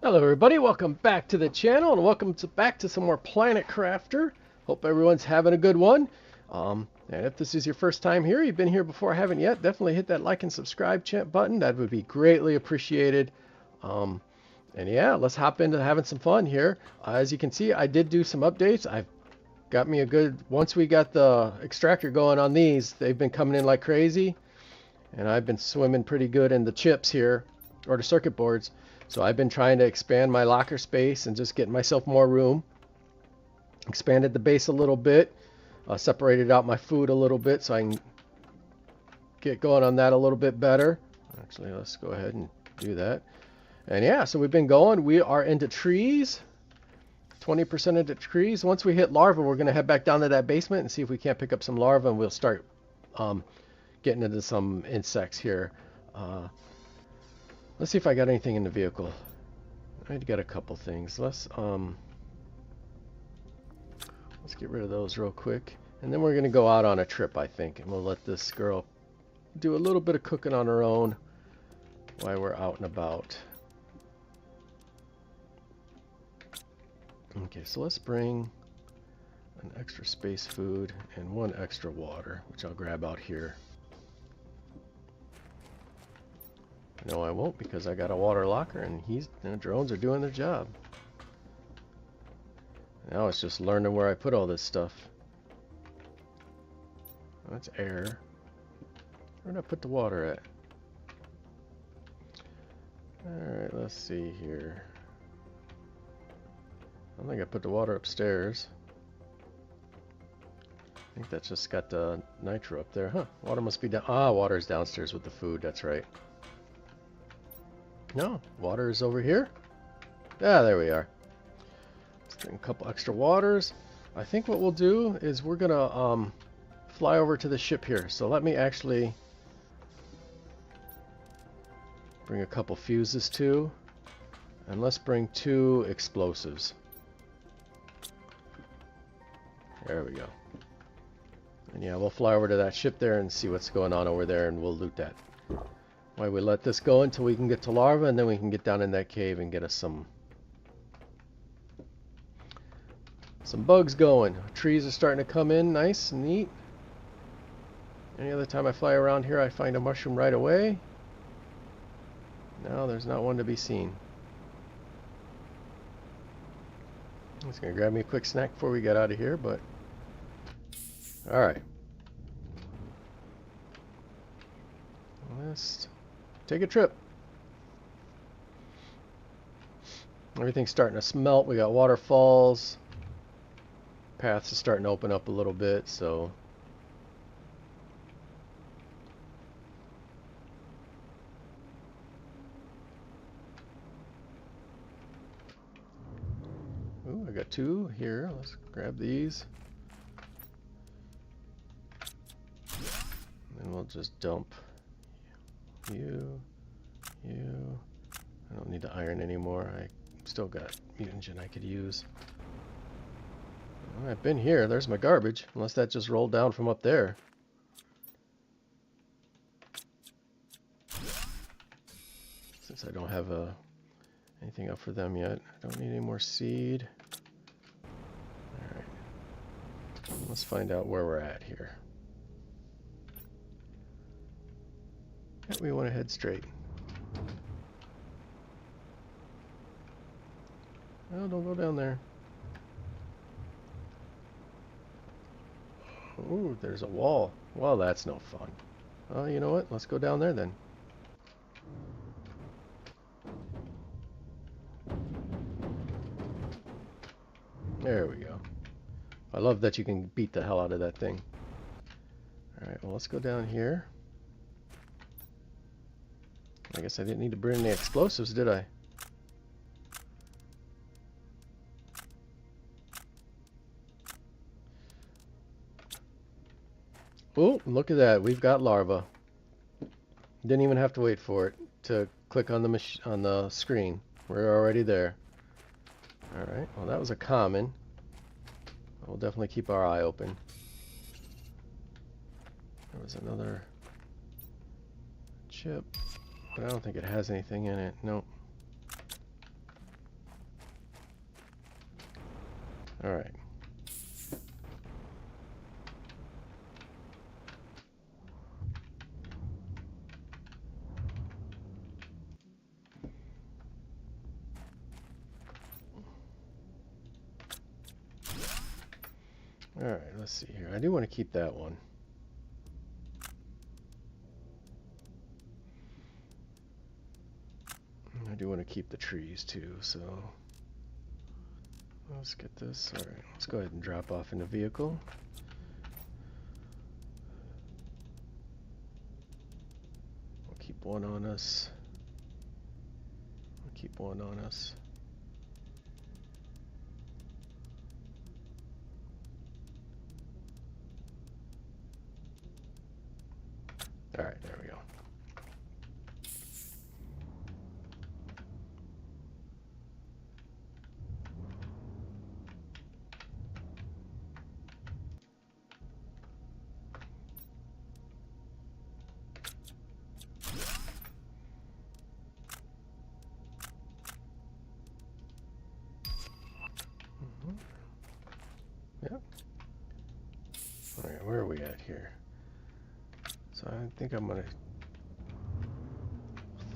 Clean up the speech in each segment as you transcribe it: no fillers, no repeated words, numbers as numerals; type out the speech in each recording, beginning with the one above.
Hello everybody, welcome back to the channel and welcome back to some more Planet Crafter. Hope everyone's having a good one. And if this is your first time here, you've been here before, haven't yet, definitely hit that like and subscribe button. That would be greatly appreciated. And yeah, let's hop into having some fun here. As you can see, I did do some updates. I've got me a good, once we got the extractor going on these, they've been coming in like crazy. And I've been swimming pretty good in the chips here, or the circuit boards. So I've been trying to expand my locker space and just getting myself more room. Expanded the base a little bit. Separated out my food a little bit so I can get going on that a little bit better. Actually, let's go ahead and do that. And yeah, so we've been going. We are into trees. 20% into trees. Once we hit larva, we're going to head back down to that basement and see if we can't pick up some larva, and we'll start getting into some insects here. Let's see if I got anything in the vehicle. I'd got a couple things. Let's get rid of those real quick. And then we're going to go out on a trip, I think. And we'll let this girl do a little bit of cooking on her own while we're out and about. Okay, so let's bring an extra space food and one extra water, which I'll grab out here. No, I won't, because I got a water locker and the drones are doing their job. Now it's just learning where I put all this stuff. That's air. Where did I put the water at? Alright, let's see here. I don't think I put the water upstairs. I think that's just got the nitro up there. Huh, water must be down. Ah, water's downstairs with the food, that's right. No, water is over here. Ah, there we are. Let's bring a couple extra waters. I think what we'll do is we're gonna fly over to the ship here. So let me actually bring a couple fuses too, and let's bring 2 explosives. There we go. And yeah, we'll fly over to that ship there and see what's going on over there, and we'll loot that. Why we let this go until we can get to larva, and then we can get down in that cave and get us some bugs going. Trees are starting to come in nice and neat. Any other time I fly around here, I find a mushroom right away. No, there's not one to be seen. I'm just gonna grab me a quick snack before we get out of here, but all right. Let's take a trip. Everything's starting to smelt. We got waterfalls. Paths are starting to open up a little bit, so ooh, I got 2 here. Let's grab these. And we'll just dump you. I don't need the iron anymore. I still got mutagen I could use. I've been here. There's my garbage. Unless that just rolled down from up there. Since I don't have anything up for them yet. I don't need any more seed. Alright. Let's find out where we're at here. We want to head straight. Oh, don't go down there. Ooh, there's a wall. Well, that's no fun. Oh, you know what? Let's go down there then. There we go. I love that you can beat the hell out of that thing. Alright, well, let's go down here. I guess I didn't need to bring any explosives, did I? Oh, look at that. We've got larva. Didn't even have to wait for it to click on the screen. We're already there. Alright, well that was a common. We'll definitely keep our eye open. There was another chip, but I don't think it has anything in it. Nope. All right. All right, let's see here. I do want to keep that one. I do want to keep the trees too, so let's get this. All right, let's go ahead and drop off in the vehicle. We'll keep one on us. We'll keep one on us. All right, there we go. Yep. All right, where are we at here? So I think I'm gonna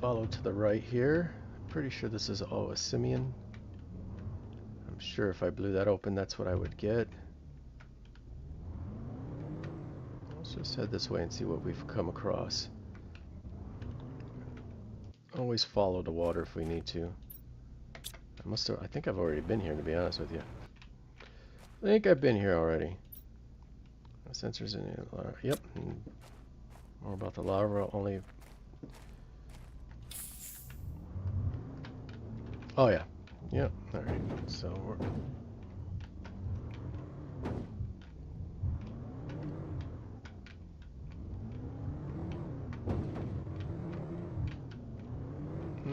follow to the right here. I'm pretty sure this is a simian. I'm sure if I blew that open, that's what I would get. Let's just head this way and see what we've come across. Always follow the water if we need to. I think I've already been here, to be honest with you. I think I've been here already. Sensors in it. Yep. More about the lava only. Oh yeah. Yep. All right. So we're.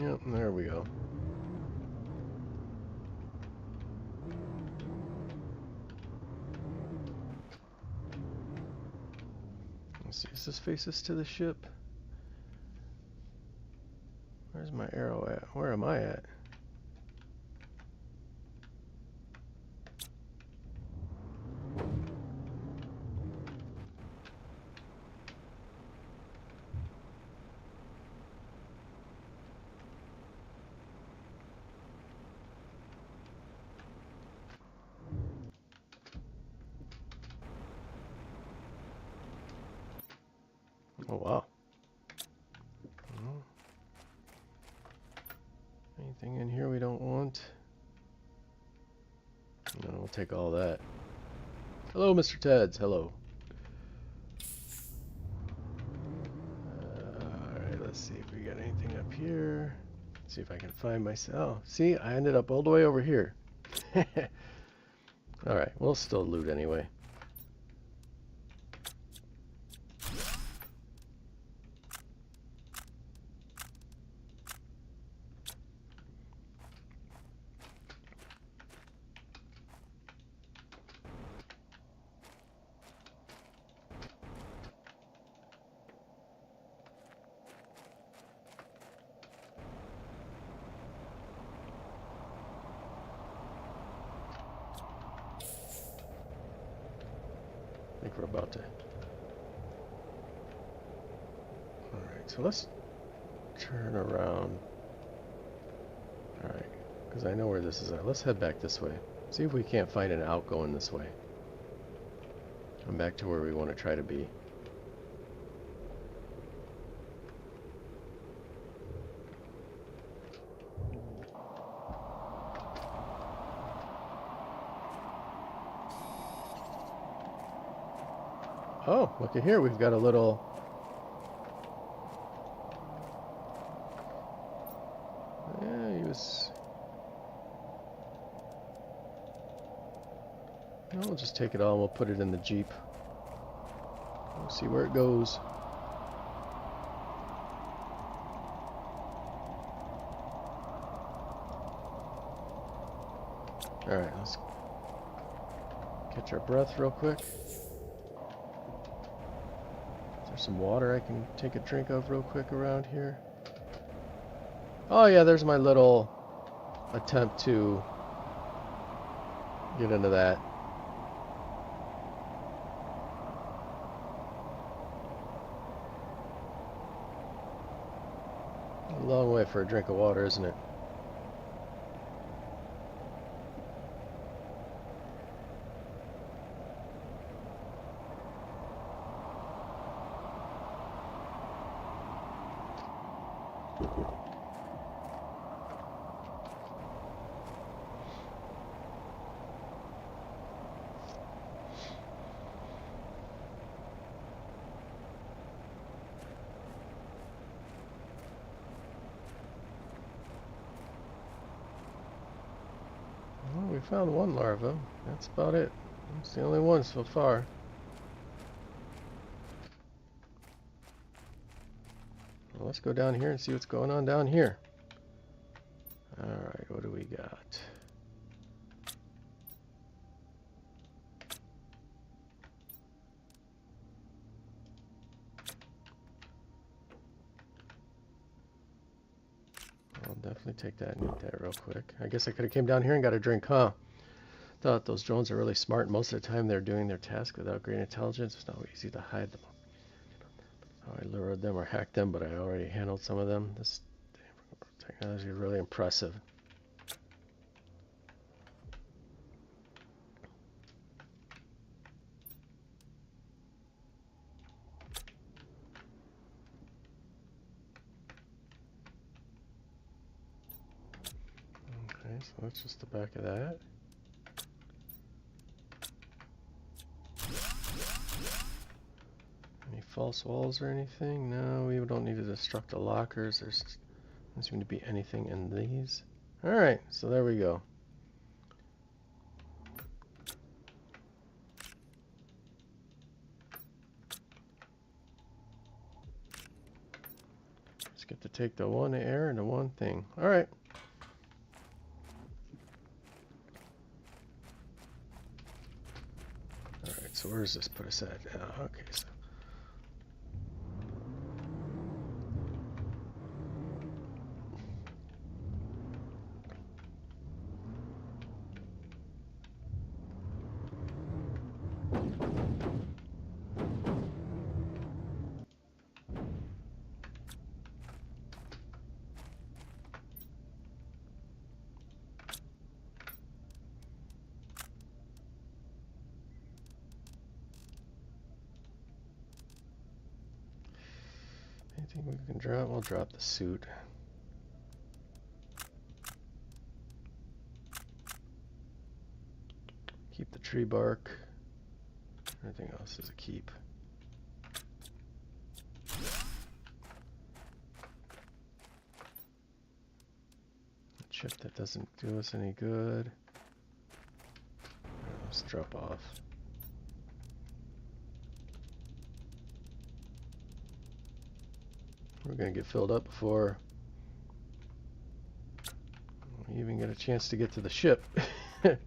Yep. There we go. Let's see. Does this face us to the ship? Where's my arrow at? Where am I at? Oh wow. Anything in here we don't want? No, we'll take all that. Hello, Mr. Teds. Hello. Alright, let's see if we got anything up here. See if I can find myself. Oh, see, I ended up all the way over here. Alright, we'll still loot anyway. I think we're about to. Alright, so let's turn around. Alright, because I know where this is at. Let's head back this way. See if we can't find an out going this way. Come back to where we want to try to be. Oh, look at here. We've got a little... Yeah, he was... No, we'll just take it all and we'll put it in the Jeep. We'll see where it goes. Alright, let's catch our breath real quick. There's some water I can take a drink of real quick around here. Oh yeah, there's my little attempt to Get into that. A long way for a drink of water, isn't it? Well, we found one larva. That's about it. It's the only one so far. Well, let's go down here and see what's going on down here. Alright, what do we got? I'll definitely take that and eat that real quick. I guess I could have came down here and got a drink, huh? Thought those drones are really smart. Most of the time they're doing their task without great intelligence. It's not easy to hide them. Oh, I lured them or hacked them, but I already handled some of them. This technology is really impressive. Okay, so that's just the back of that. Any false walls or anything? No, we don't need to destruct the lockers. There doesn't seem to be anything in these. Alright, so there we go. Just get to take the one air and the one thing. Alright. Alright, so where does this put us at now? Okay, so anything we can drop? We'll drop the suit. Keep the tree bark. Everything else is a keep. A chip that doesn't do us any good. Let's drop off. We're going to get filled up before we even get a chance to get to the ship. Alright,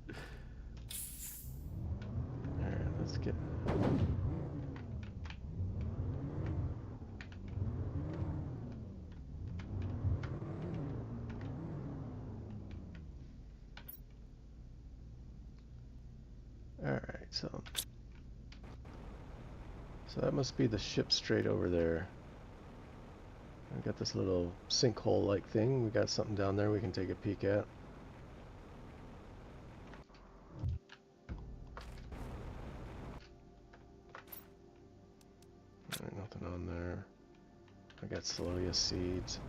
let's get... Alright, so that must be the ship straight over there. I've got this little sinkhole-like thing. We got something down there we can take a peek at. Alright, nothing on there. I got Celoia seeds.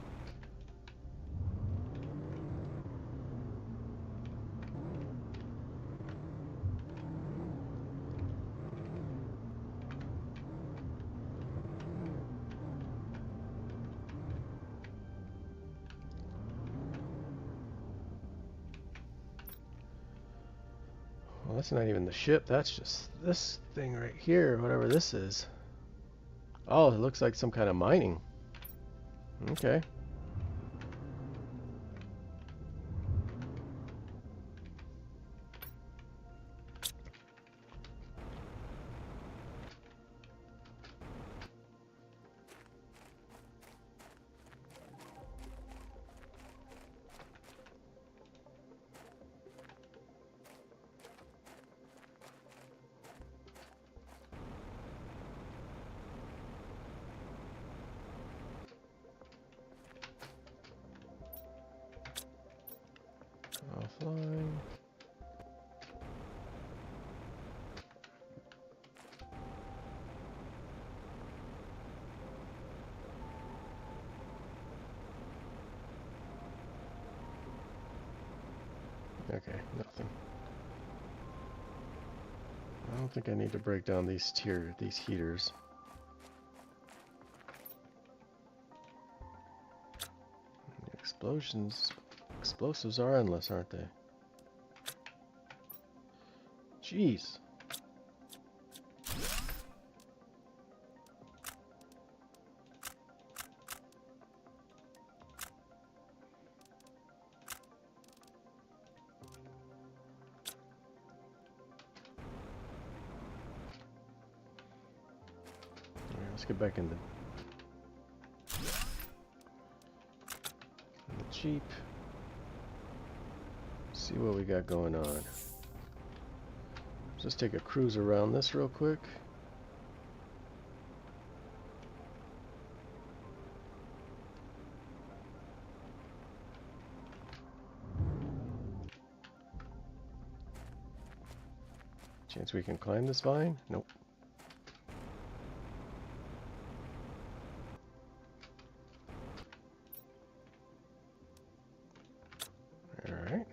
Well, that's not even the ship. That's just this thing right here, whatever this is. Oh, it looks like some kind of mining. Okay. I don't think I need to break down these heaters. Explosives are endless, aren't they? Jeez. Alright, let's get back in the Jeep. See what we got going on. Just take a cruise around this real quick. Chance we can climb this vine? Nope. Alright.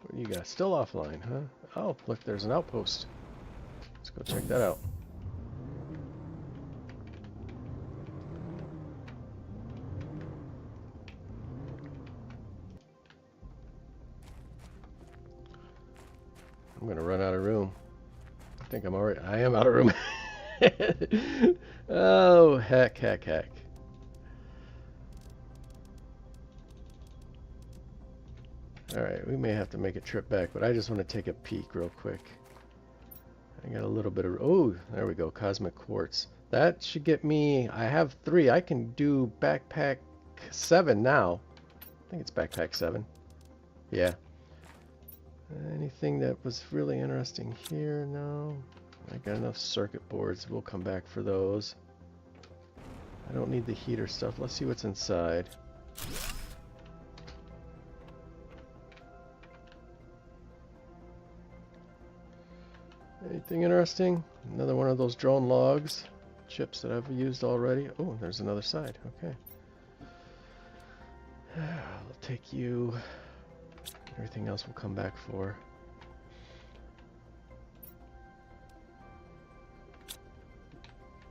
What do you got? Still offline, huh? Oh, look, there's an outpost. Let's go check that out. I'm gonna run out of room. I think I'm already. I am out of room. Oh, heck. Alright, we may have to make a trip back, but I just want to take a peek real quick. I got a little bit of... Oh, there we go. Cosmic Quartz. That should get me... I have 3. I can do backpack 7 now. I think it's backpack 7. Yeah. Anything that was really interesting here? No. I got enough circuit boards. We'll come back for those. I don't need the heater stuff. Let's see what's inside. Anything interesting? Another one of those drone logs. Chips that I've used already. Oh, there's another side. Okay. I'll take you. Everything else we'll come back for.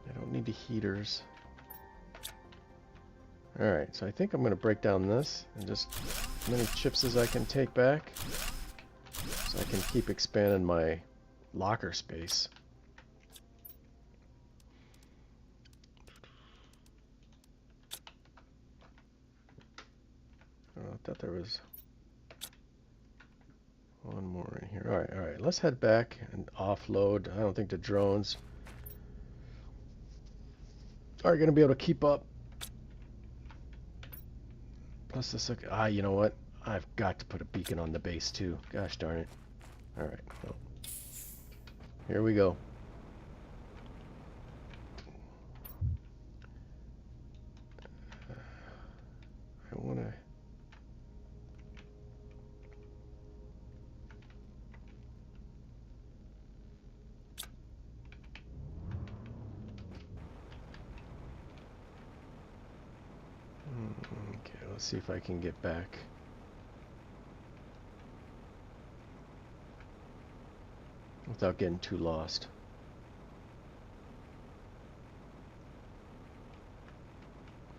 I don't need the heaters. Alright, so I think I'm going to break down this and just as many chips as I can take back so I can keep expanding my locker space. Oh, I thought there was one more in here. Alright, let's head back and offload. I don't think the drones are going to be able to keep up. Plus this, you know what? I've got to put a beacon on the base too. Gosh darn it. Alright, well, here we go. I want to... Okay, let's see if I can get back. Without getting too lost.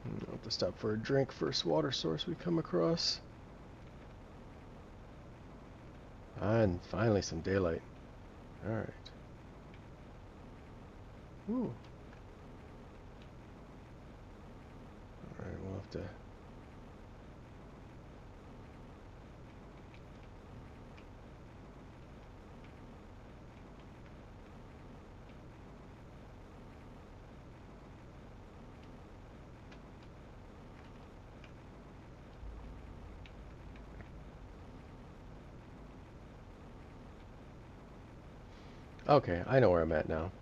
I'll have to stop for a drink. First water source we come across. And finally some daylight. Alright. Ooh. Alright, we'll have to... Okay, I know where I'm at now.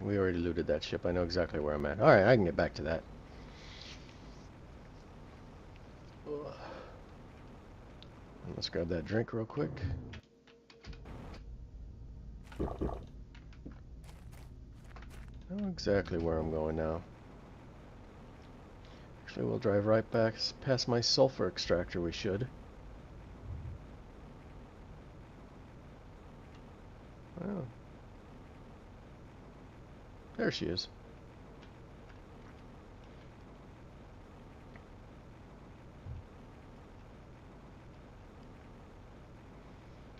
We already looted that ship. I know exactly where I'm at. Alright, I can get back to that. Let's grab that drink real quick. I know exactly where I'm going now. Actually, we'll drive right back past my sulfur extractor, we should. Oh. There she is.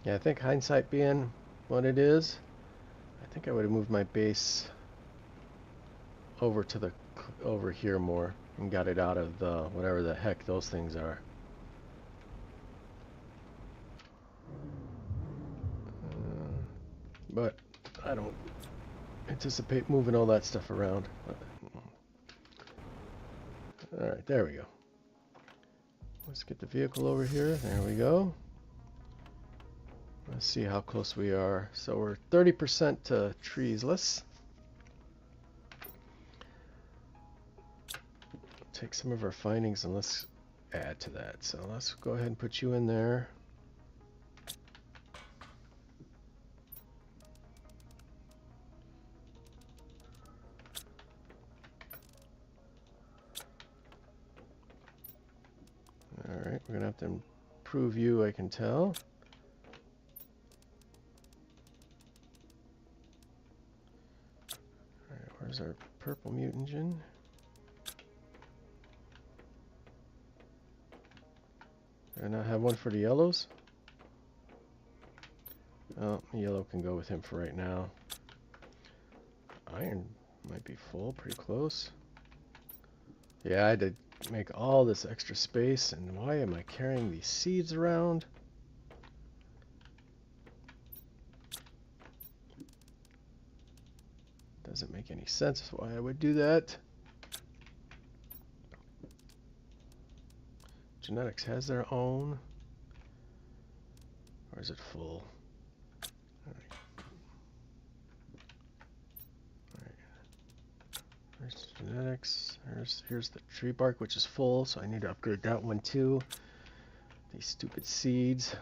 Yeah, I think hindsight being what it is, I think I would have moved my base over to the over here more and got it out of the whatever the heck those things are. But I don't anticipate moving all that stuff around. Alright, there we go. Let's get the vehicle over here. There we go. Let's see how close we are. So we're 30% to treesless. Take some of our findings and let's add to that. So let's go ahead and put you in there. Alright, we're going to have to improve you, I can tell. Alright, where's our purple mutagen? Do I not have one for the yellows? Oh, yellow can go with him for right now. Iron might be full, pretty close. Yeah, I had to make all this extra space, and why am I carrying these seeds around? Doesn't make any sense why I would do that. Genetics has their own. Or is it full? Alright. There's genetics. Here's the tree bark, which is full, so I need to upgrade that one too. These stupid seeds.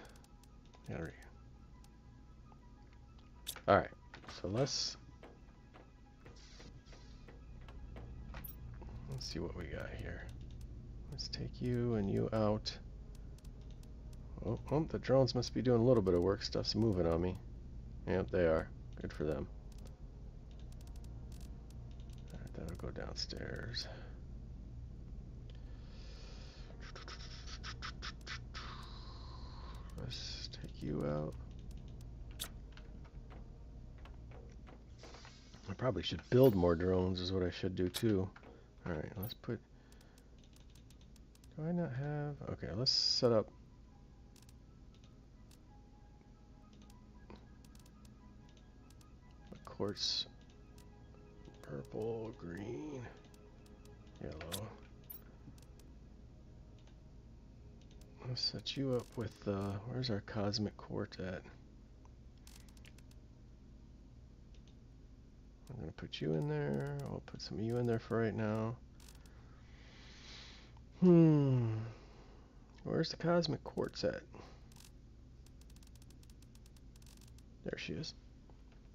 Alright, so let's see what we got here. Let's take you and you out. Oh, the drones must be doing a little bit of work. Stuff's moving on me. Yep, they are. Good for them. Alright, that'll go downstairs. Let's take you out. I probably should build more drones is what I should do too. Alright, let's put... Do I not have... Okay, let's set up... a quartz, purple, green, yellow. Let's set you up with... where's our cosmic quartz at? I'm going to put you in there. I'll put some of you in there for right now. Where's the cosmic quartz at? There she is.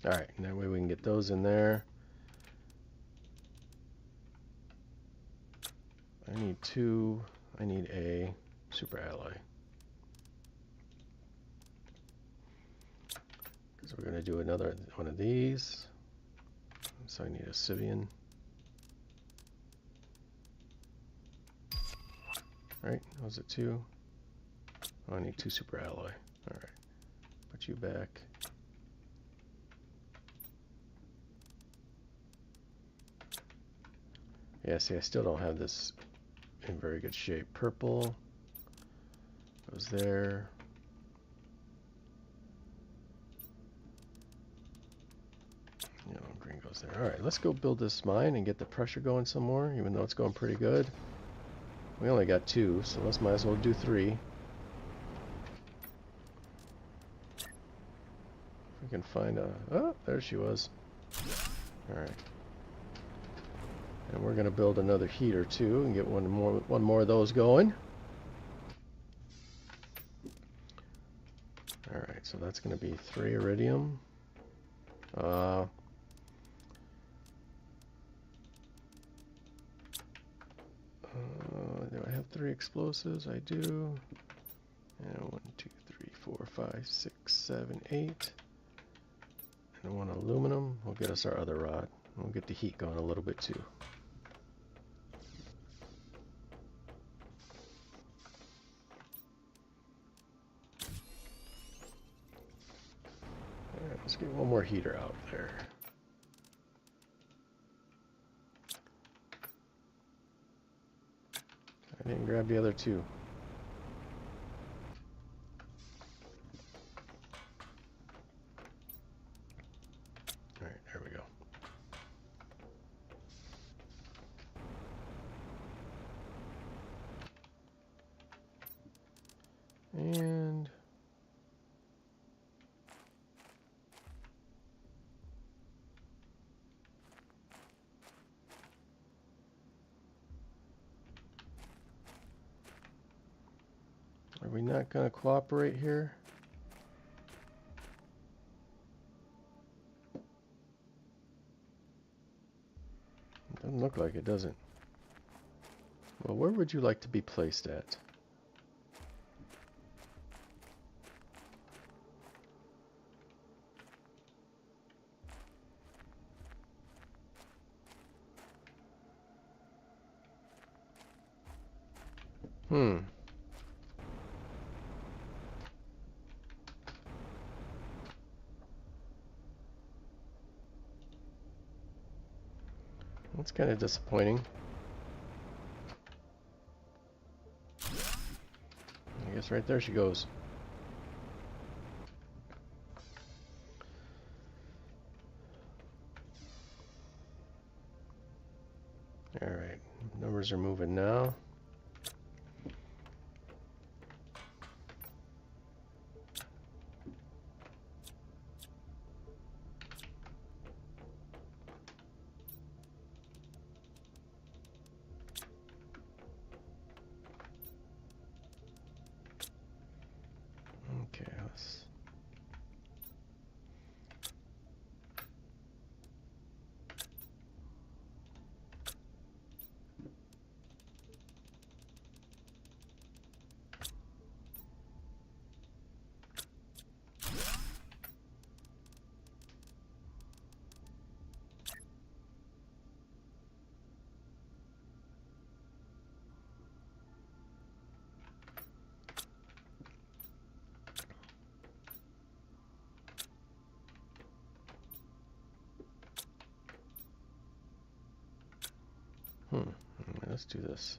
Alright, and that way we can get those in there. I need two. I need a super alloy. Because we're going to do another one of these. So I need a Sivian. Alright, was it two? Oh, I need two super alloy. Alright. Put you back. Yeah, see, I still don't have this in very good shape. Purple goes there. Yellow and green goes there. Alright, let's go build this mine and get the pressure going some more, even though it's going pretty good. We only got two, so let's might as well do three. If we can find a... Oh, there she was. Alright. And we're going to build another heater too and get one more of those going. Alright, so that's going to be 3 iridium. Do I have 3 explosives? I do. And 1, 2, 3, 4, 5, 6, 7, 8. And 1 aluminum will get us our other rod. We'll get the heat going a little bit too. Alright, let's get one more heater out there. I didn't grab the other two. Alright, there we go. And are we not going to cooperate here? It doesn't look like it, does it? Well, where would you like to be placed at? That's kind of disappointing. I guess right there she goes. Alright, numbers are moving now. Okay, let's... Let's do this.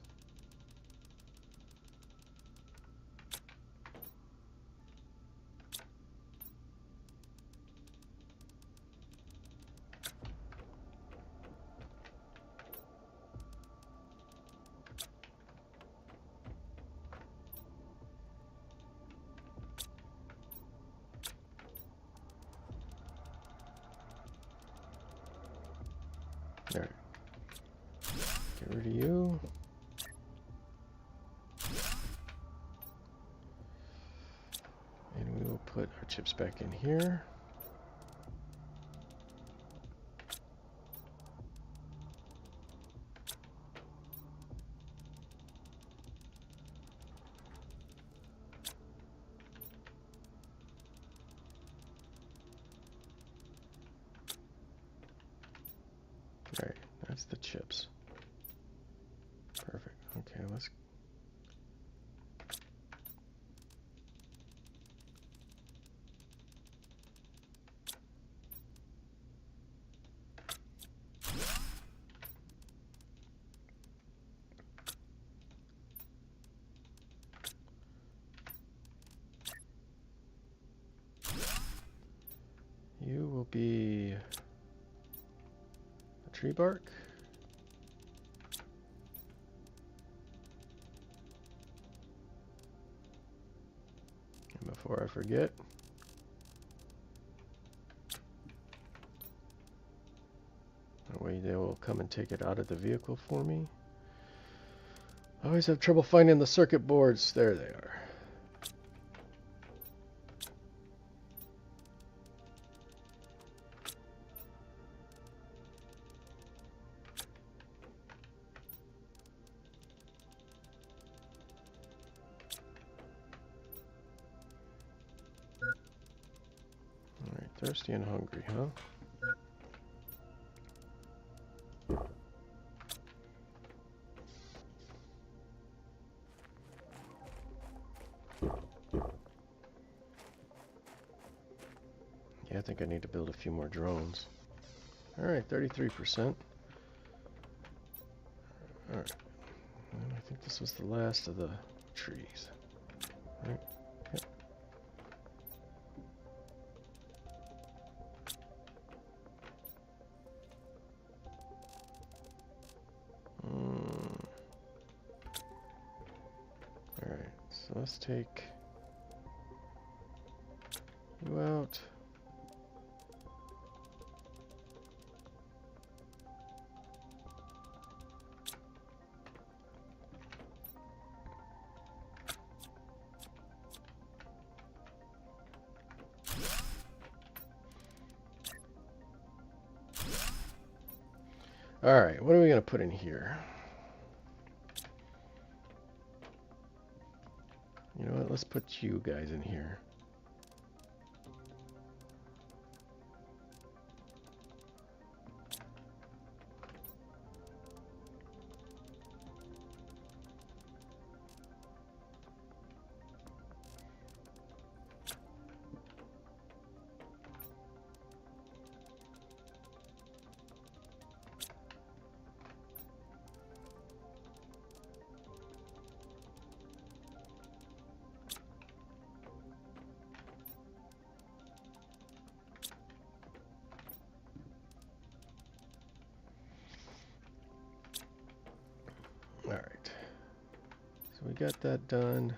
All right. Get rid of you. And we will put our chips back in here. All right, that's the chips. Perfect. Okay, let's... You will be a tree bark. And before I forget, that way they will come and take it out of the vehicle for me. I always have trouble finding the circuit boards. There they are. Alright, thirsty and hungry, huh? Yeah, I think I need to build a few more drones. Alright, 33%. Alright. And I think this was the last of the trees. Right? Yep. Alright, so let's take you out. Alright, what are we going to put in here? You know what, let's put you guys in here. Alright, so we got that done.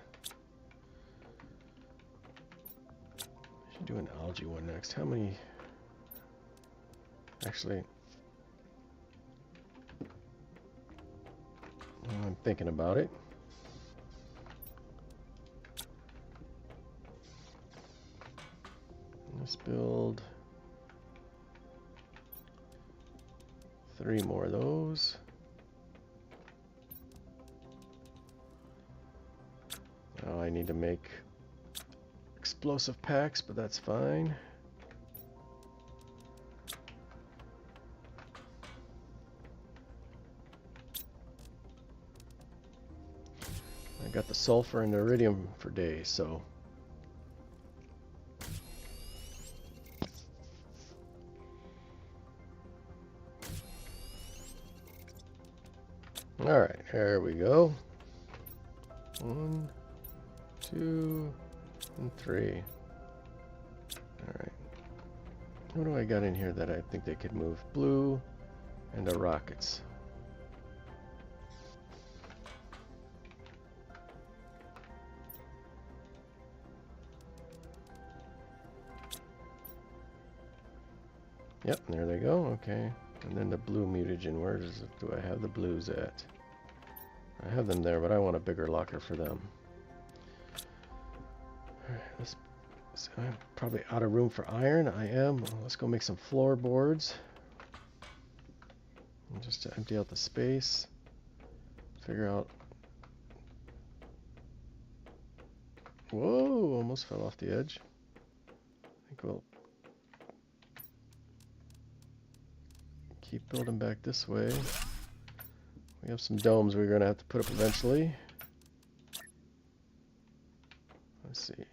I should do an algae one next. How many? Actually, I'm thinking about it. Let's build 3 more of those. Oh, I need to make explosive packs, but that's fine. I got the sulfur and the iridium for days, so alright, there we go. 1, 2, and 3. Alright. What do I got in here that I think they could move? Blue and the rockets. Yep, there they go. Okay. And then the blue mutagen. Where do I have the blues at? I have them there, but I want a bigger locker for them. Alright, I'm probably out of room for iron. I am. Let's go make some floorboards. And just to empty out the space. Figure out. Whoa! Almost fell off the edge. I think we'll keep building back this way. We have some domes we're going to have to put up eventually. Let's see.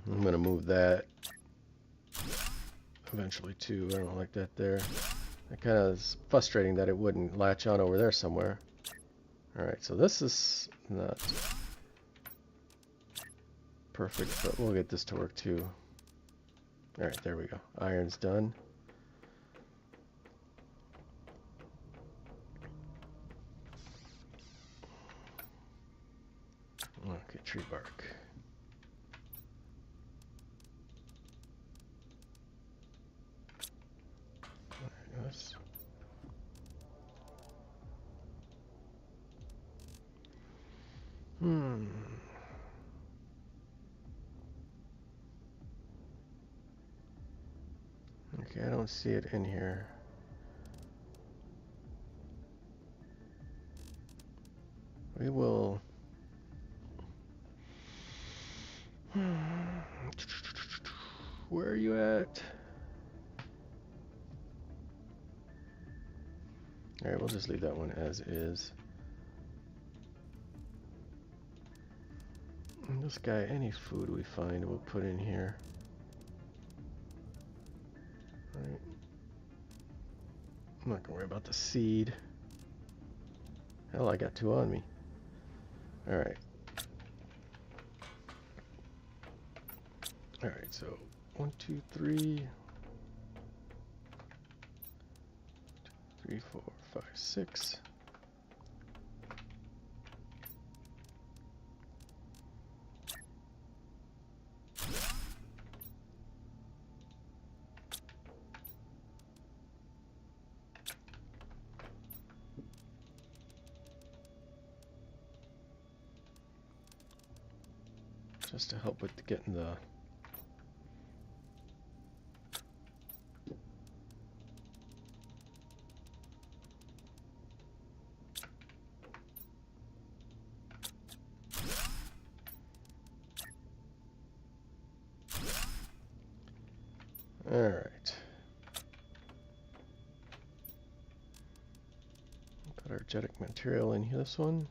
I'm going to move that eventually too. I don't like that there. It kind of is frustrating that it wouldn't latch on over there somewhere. Alright, so this is not perfect, but we'll get this to work too. Alright, there we go. Iron's done. Okay, tree bark. There it goes. Okay, I don't see it in here. We will. Where are you at? Alright, we'll just leave that one as is. And this guy, any food we find, we'll put in here. Right. I'm not gonna worry about the seed. Hell, I got 2 on me. Alright. Alright, so 1, 2, 3. 3, 4, 5, 6. Just to help with getting the Alright. Put our genetic material in here, this one.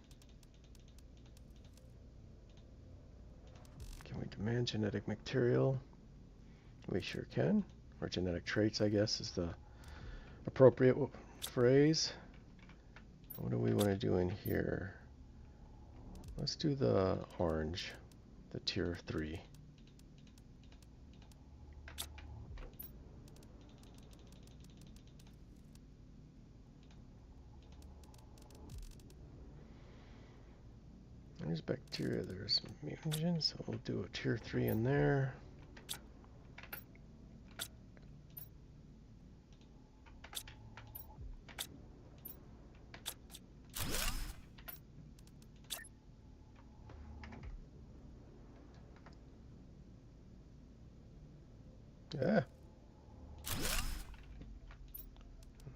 Can we demand genetic material? We sure can. Or genetic traits, I guess, is the appropriate phrase. What do we want to do in here? Let's do the orange, the tier 3. There's bacteria, there's mutagens, so we'll do a tier 3 in there. Yeah.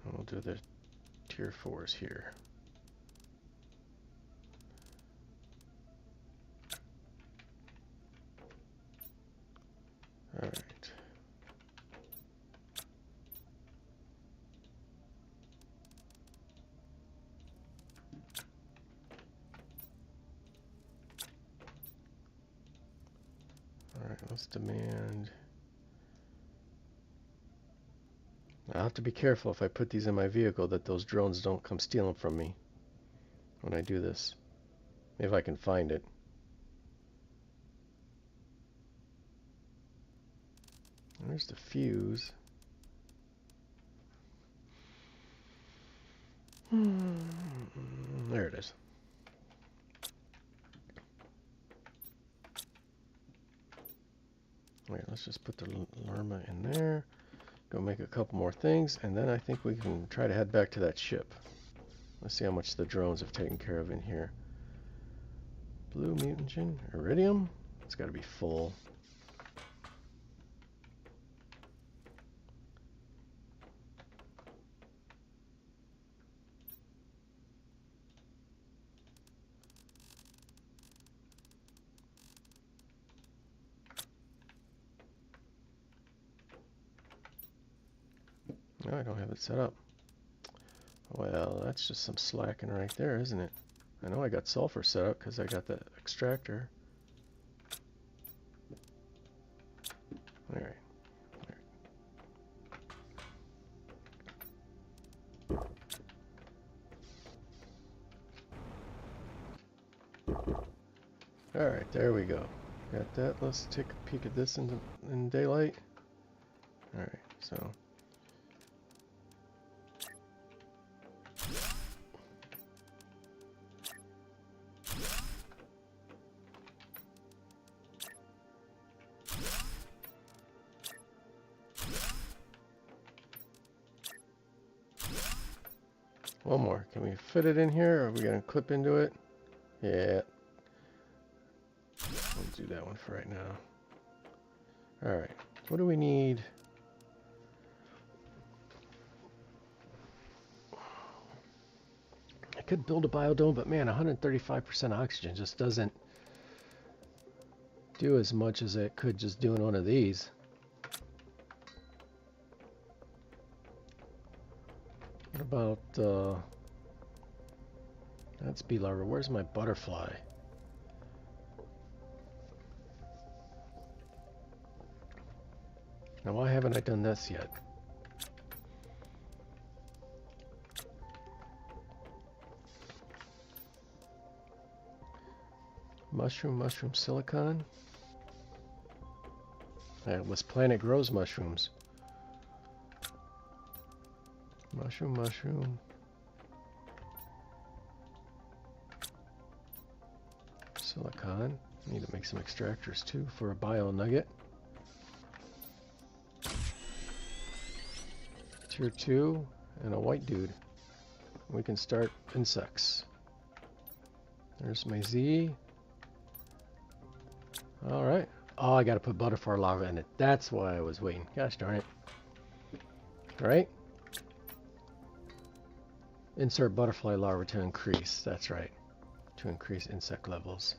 We'll do the tier 4s here. All right. All right, let's demand. I'll have to be careful if I put these in my vehicle that those drones don't come stealing from me when I do this. If I can find it. There's the fuse. There it is. Alright, let's just put the llama in there. Go make a couple more things, and then I think we can try to head back to that ship. Let's see how much the drones have taken care of in here. Blue mutagen, iridium. It's got to be full. No, I don't have it set up. Well, that's just some slacking right there, isn't it? I know I got sulfur set up because I got the extractor. Alright. Alright, there we go. Got that. Let's take a peek at this in daylight. Alright, so. One more. Can we fit it in here, or are we going to clip into it? Yeah. We'll do that one for right now. Alright. What do we need? I could build a biodome, but man, 135% oxygen just doesn't do as much as it could just doing one of these. What about, that's bee larva. Where's my butterfly? Now why haven't I done this yet? Mushroom silicon. This planet grows mushrooms. Mushroom. Silicon. Need to make some extractors too for a bio nugget. Tier 2 and a white dude. We can start insects. There's my Z. Alright. Oh, I gotta put butterfly larva in it. That's why I was waiting. Gosh darn it. Alright. Insert butterfly larva to increase. That's right. To increase insect levels.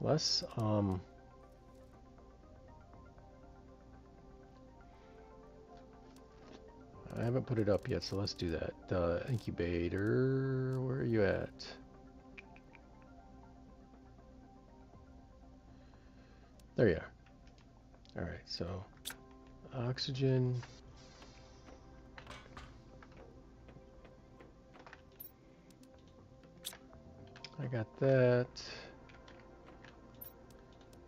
Less, I haven't put it up yet, so let's do that. The incubator, where are you at? There you are. Alright, so oxygen. I got that.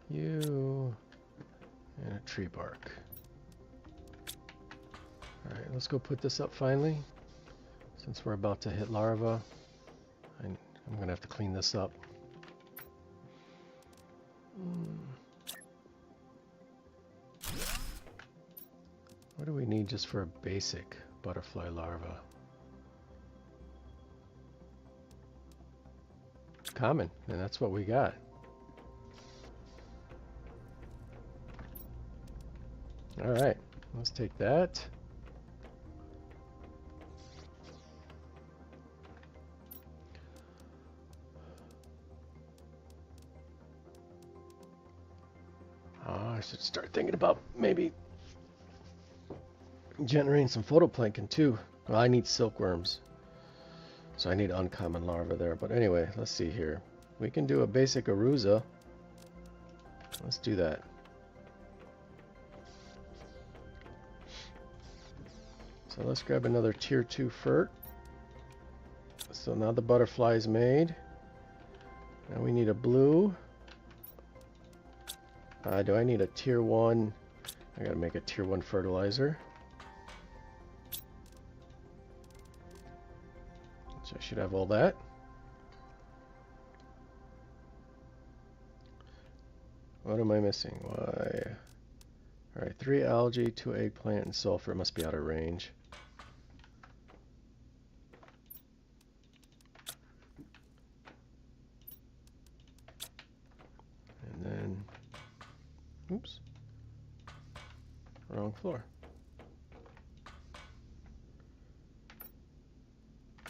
You and a tree bark. Alright, let's go put this up finally. Since we're about to hit larva, I'm going to have to clean this up. What do we need just for a basic butterfly larva? Common, and that's what we got. Alright, let's take that. I should start thinking about maybe generating some photoplankton too. Well, I need silkworms, so I need uncommon larva there. But anyway, let's see here. We can do a basic arusa. Let's do that. So let's grab another tier 2 fert. So now the butterfly is made. Now we need a blue. Do I need a tier 1? I gotta make a tier 1 fertilizer. So I should have all that. What am I missing? Why? Alright, 3 algae, 2 eggplant, and sulfur. It must be out of range. And then, oops, wrong floor.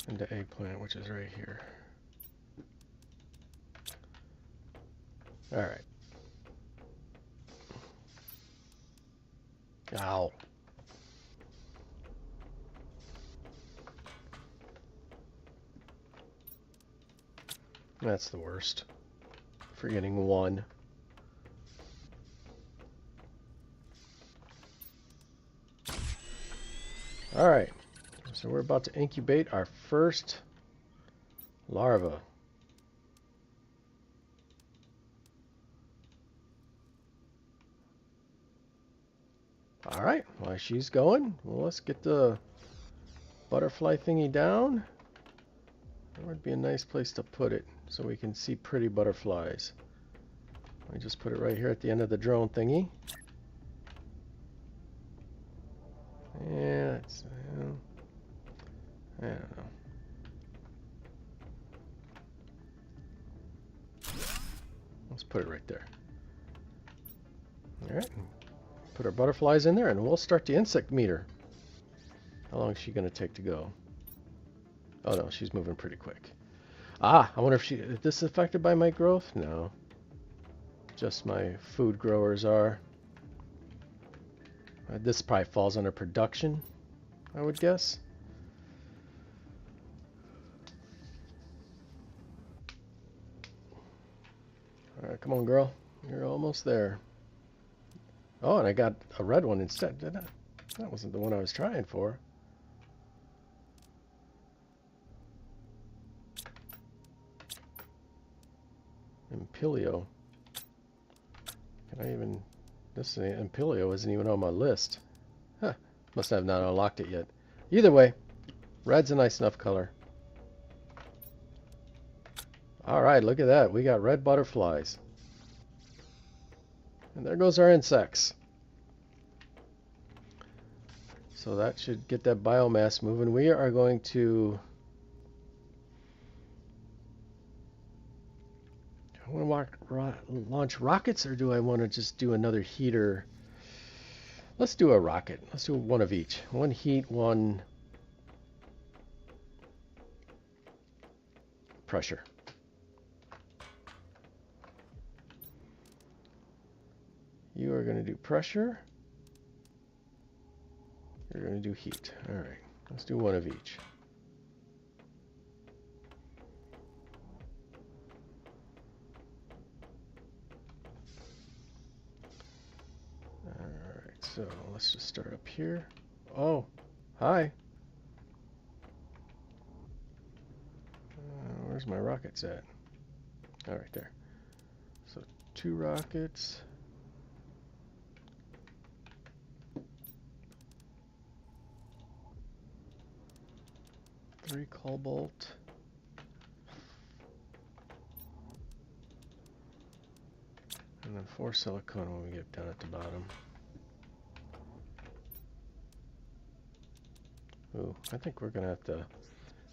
Into eggplant, which is right here. Alright. Ow. That's the worst. Forgetting one. Alright. So we're about to incubate our first larva. Alright, while she's going, well, let's get the butterfly thingy down. That would be a nice place to put it so we can see pretty butterflies. I just put it right here at the end of the drone thingy. Yeah, it's, I don't know. Let's put it right there. Alright, put our butterflies in there and we'll start the insect meter. How long is she going to take to go? Oh no, she's moving pretty quick. Ah, I wonder if is this affected by my growth? No. Just my food growers are. This probably falls under production, I would guess. Alright, come on girl. You're almost there. Oh, and I got a red one instead, didn't I? That wasn't the one I was trying for. Impilio. Can I even... This Impilio isn't even on my list. Huh. Must have not unlocked it yet. Either way, red's a nice enough color. Alright, look at that. We got red butterflies. And there goes our insects. So that should get that biomass moving. We are going to... I want to launch rockets, or do I want to just do another heater? Let's do a rocket. Let's do one of each. One heat, one pressure. You are going to do pressure. You're going to do heat. All right. Let's do one of each. Alright, so let's just start up here. Oh, hi. Where's my rockets at? All right, there. So 2 rockets. 3 cobalt. And then 4 silicone when we get down at the bottom. Ooh, I think we're going to have to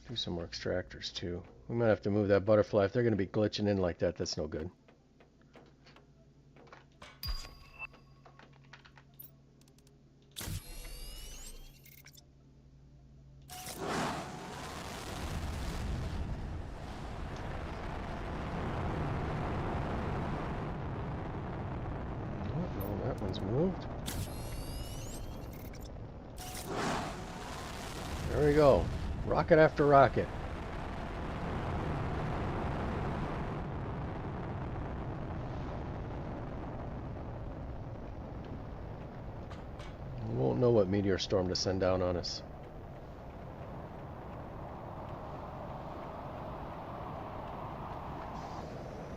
do some more extractors too. We might have to move that butterfly. If they're going to be glitching in like that, that's no good. Oh, that one's moved. There we go. Rocket after rocket. We won't know what meteor storm to send down on us.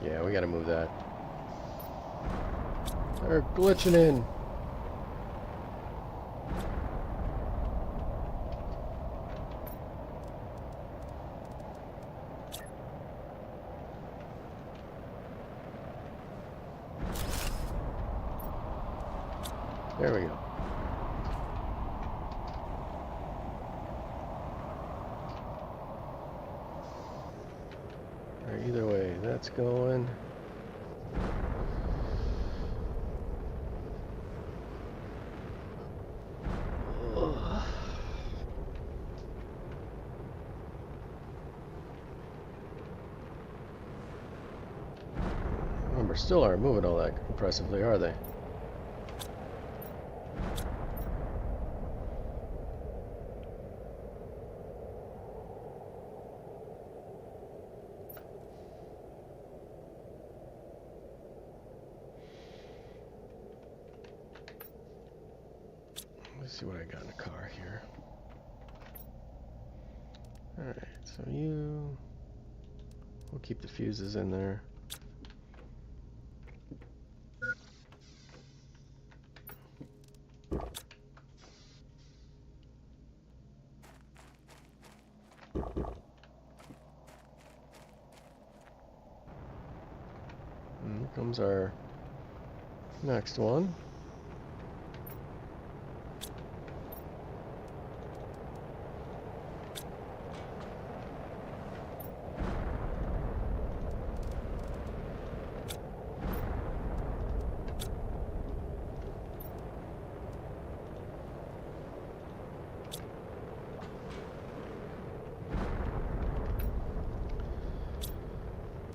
Yeah, we gotta move that. They're glitching in. There we go. All right, either way, that's going. Remember, still aren't moving all that impressively, are they? Let's see what I got in the car here. Alright, so we'll keep the fuses in there. And here comes our next one.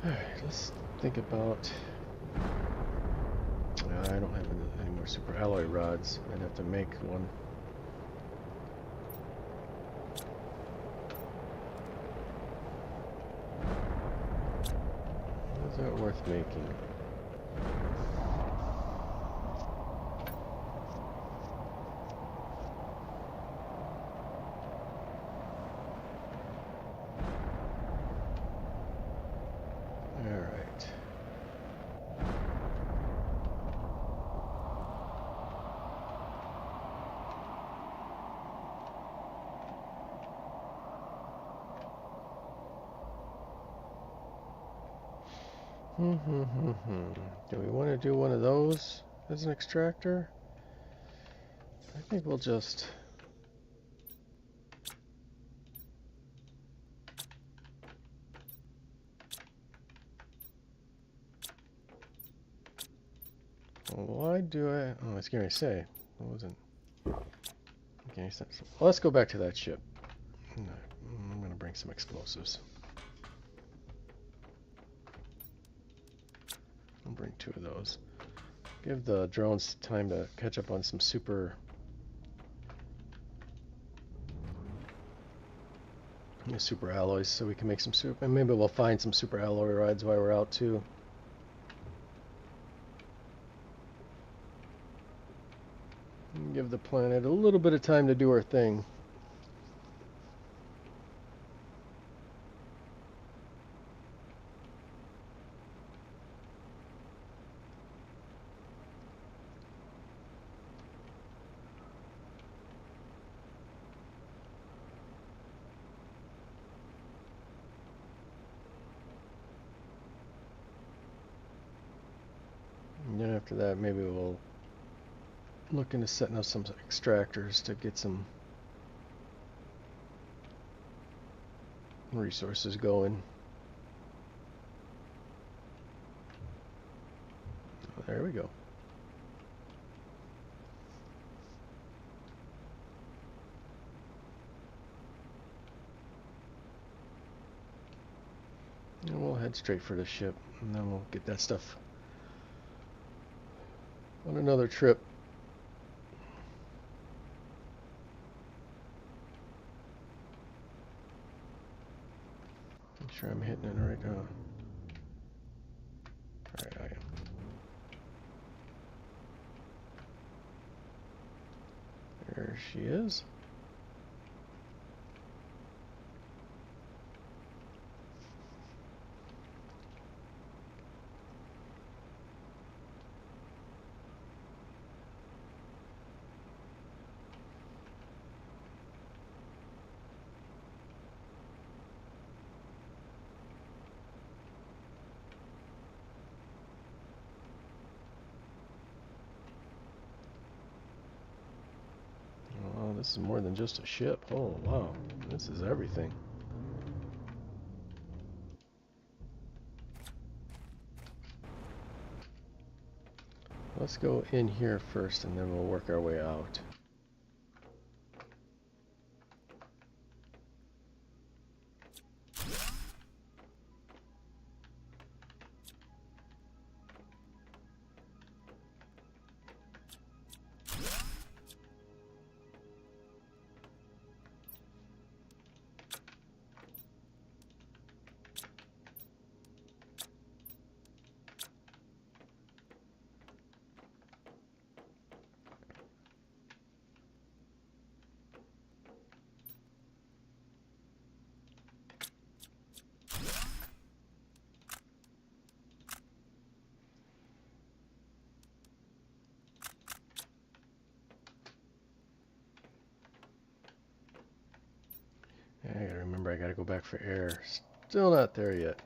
Alright, let's think about... I don't have any more super alloy rods. I'd have to make one. Is that worth making? Do we want to do one of those as an extractor? I think we'll just... Why do I... Oh, I was going to say. It wasn't... Okay, so let's go back to that ship. I'm going to bring some explosives. I'll bring 2 of those. Give the drones time to catch up on some super alloys so we can make some super, and maybe we'll find some super alloy rides while we're out too. And give the planet a little bit of time to do her thing. And then after that, maybe we'll look into setting up some extractors to get some resources going. There we go. And we'll head straight for the ship, and then we'll get that stuff on another trip. Make sure I'm hitting it right now. Alright, I am. There she is. Oh, this is more than just a ship. Oh, wow. This is everything. Let's go in here first, and then we'll work our way out. I gotta remember I gotta go back for air. Still not there yet.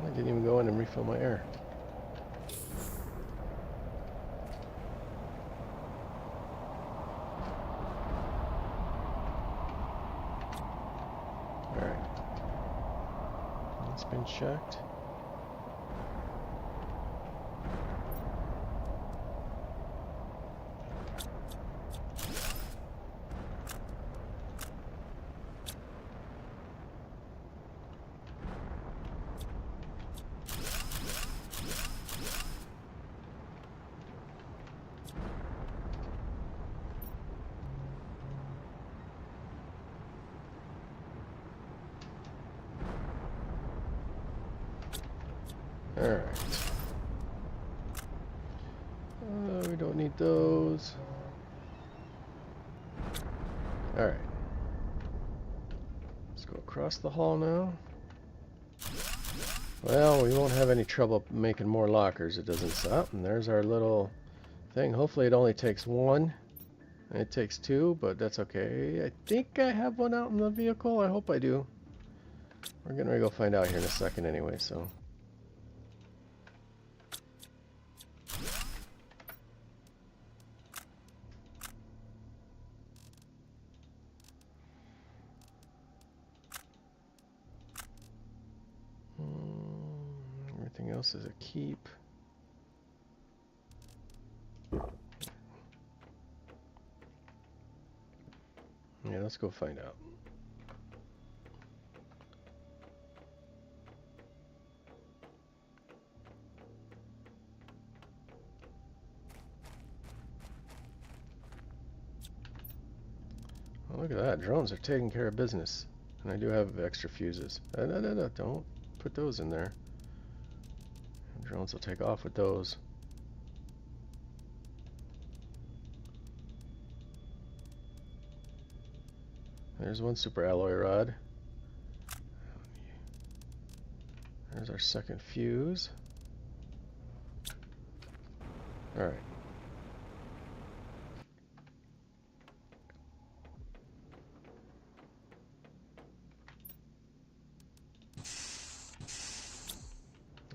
I didn't even go in and refill my air. Alright. It's been checked. Alright. We don't need those. Alright. Let's go across the hall now. Well, we won't have any trouble making more lockers. It doesn't stop. And there's our little thing. Hopefully it only takes one. It takes two, but that's okay. I think I have one out in the vehicle. I hope I do. We're gonna go find out here in a second anyway, so. Everything else is a keep. Yeah, let's go find out. Oh, look at that. Drones are taking care of business. And I do have extra fuses. No, don't put those in there. Drones will take off with those. There's one super alloy rod. There's our second fuse. Alright.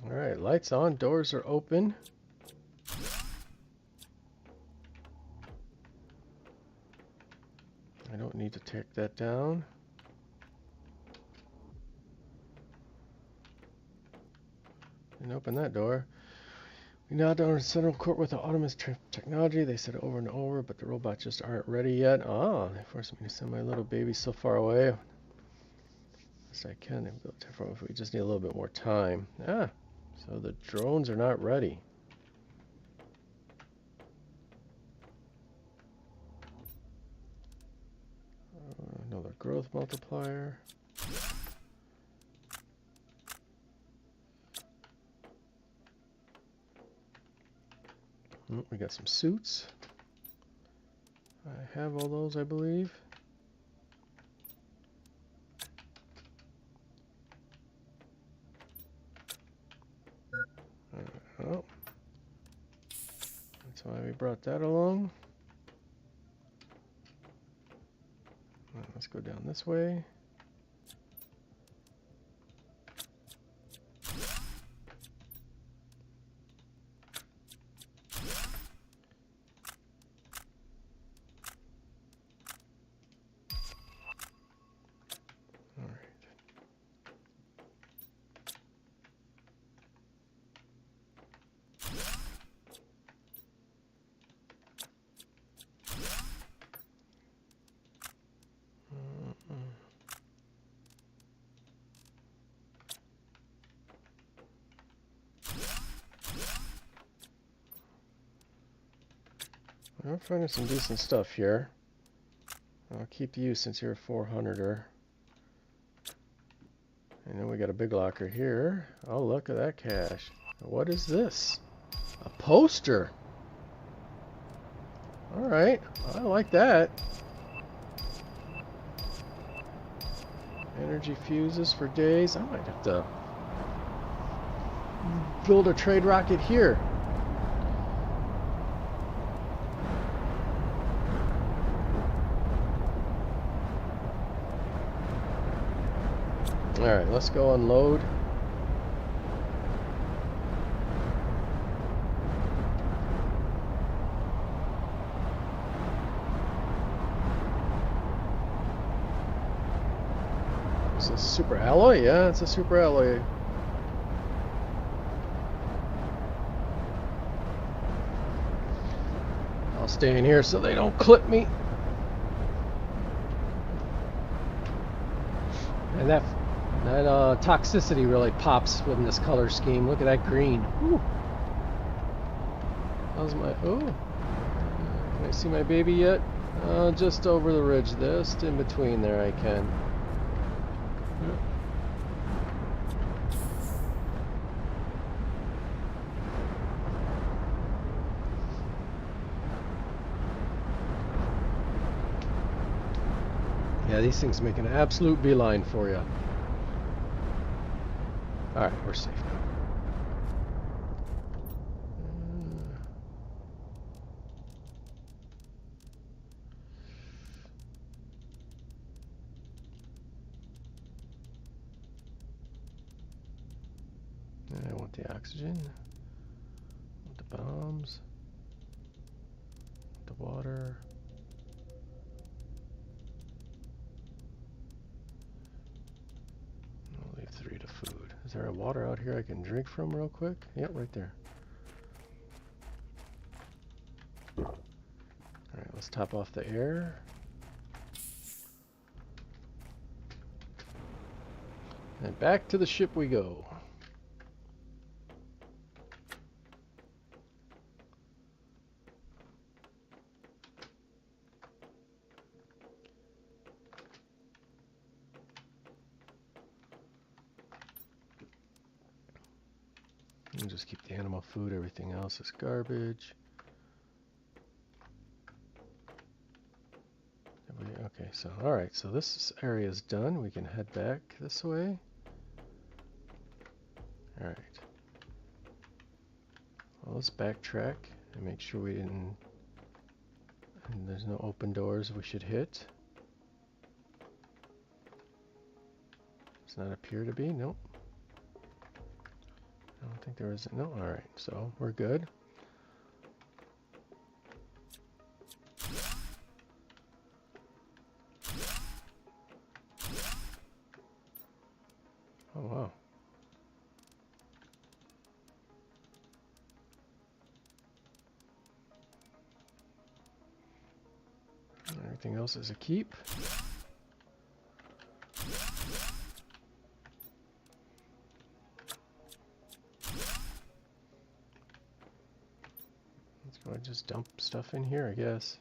Alright, lights on, doors are open. I don't need to take that down. Didn't open that door. We now down in Central Court with the autonomous technology. They said it over and over, but the robots just aren't ready yet. Ah, they forced me to send my little baby so far away. Best I can. They built different if we just need a little bit more time. Ah, so the drones are not ready. Another growth multiplier. We got some suits. I have all those, I believe. Oh, that's why we brought that along. Let's go down this way. I'm finding some decent stuff here. I'll keep you since you're a 400er. And then we got a big locker here. Oh, look at that cache. What is this? A poster. Alright, I like that. Energy fuses for days. I might have to build a trade rocket here. Alright, let's go unload. Is this super alloy? Yeah, it's a super alloy. I'll stay in here so they don't clip me. And that toxicity really pops within this color scheme. Look at that green. Whew. How's my... Oh. Can I see my baby yet? Just over the ridge. Just in between there I can. Yeah, these things make an absolute beeline for you. Alright, we're safe now. I want the oxygen, I want the bombs, the water. I'll leave 3 to food. Is there a water out here I can drink from real quick? Yep, right there. Alright, let's top off the air. And back to the ship we go. And just keep the animal food, everything else is garbage. Okay, so alright, so this area is done. We can head back this way. Alright. Well, let's backtrack and make sure we didn't... And there's no open doors we should hit. Does not appear to be, nope. I don't think there is, no, alright, so we're good. Oh wow. Everything else is a keep. Let's go and just dump stuff in here, I guess.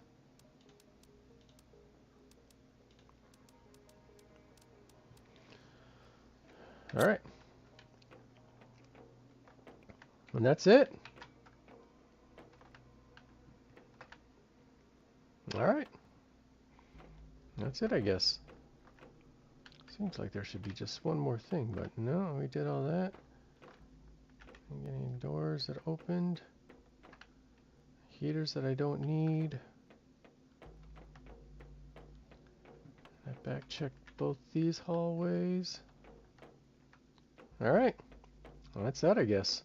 Alright. And that's it. Alright. That's it, I guess. Seems like there should be just one more thing, but no, we did all that. I'm getting doors that opened. Heaters that I don't need. I back checked both these hallways. Alright. Well, that's that, I guess.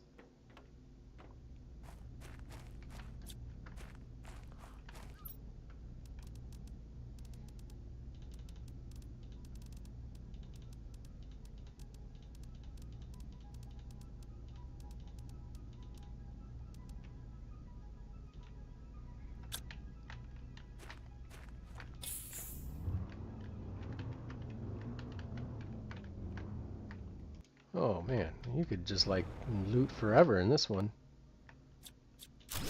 Oh man, you could just like loot forever in this one. You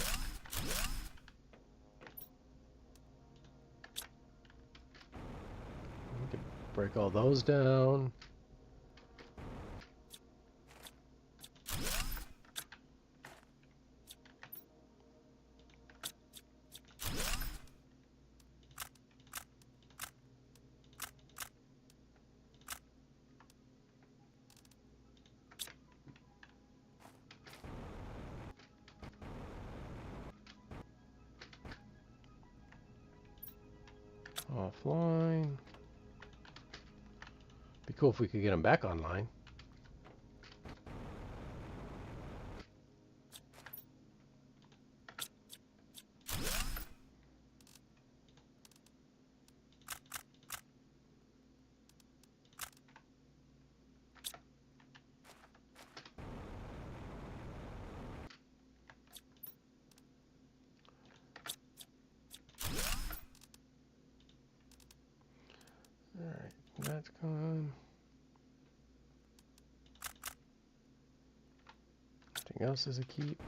could break all those down. Offline. Be cool if we could get them back online. Alright, that's gone. Everything else is a keep.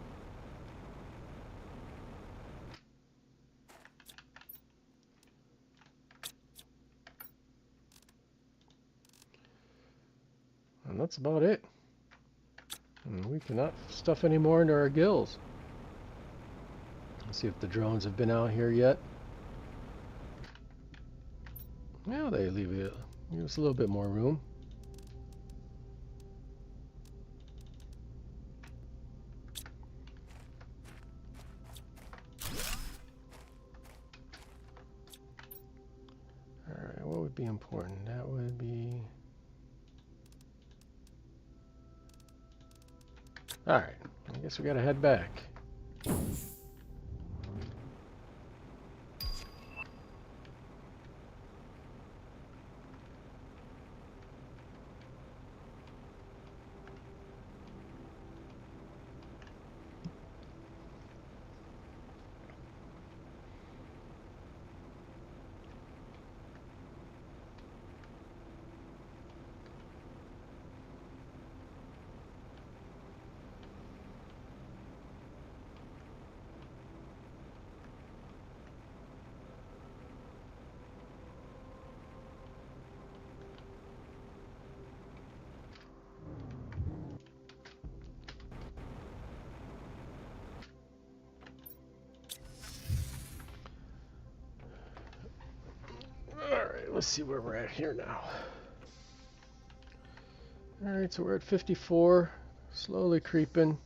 And that's about it. And we cannot stuff any more into our gills. Let's see if the drones have been out here yet. Well, they give us a little bit more room. Alright, what would be important? That would be... Alright, I guess we gotta head back. Alright, let's see where we're at here now. Alright, so we're at 54, slowly creeping.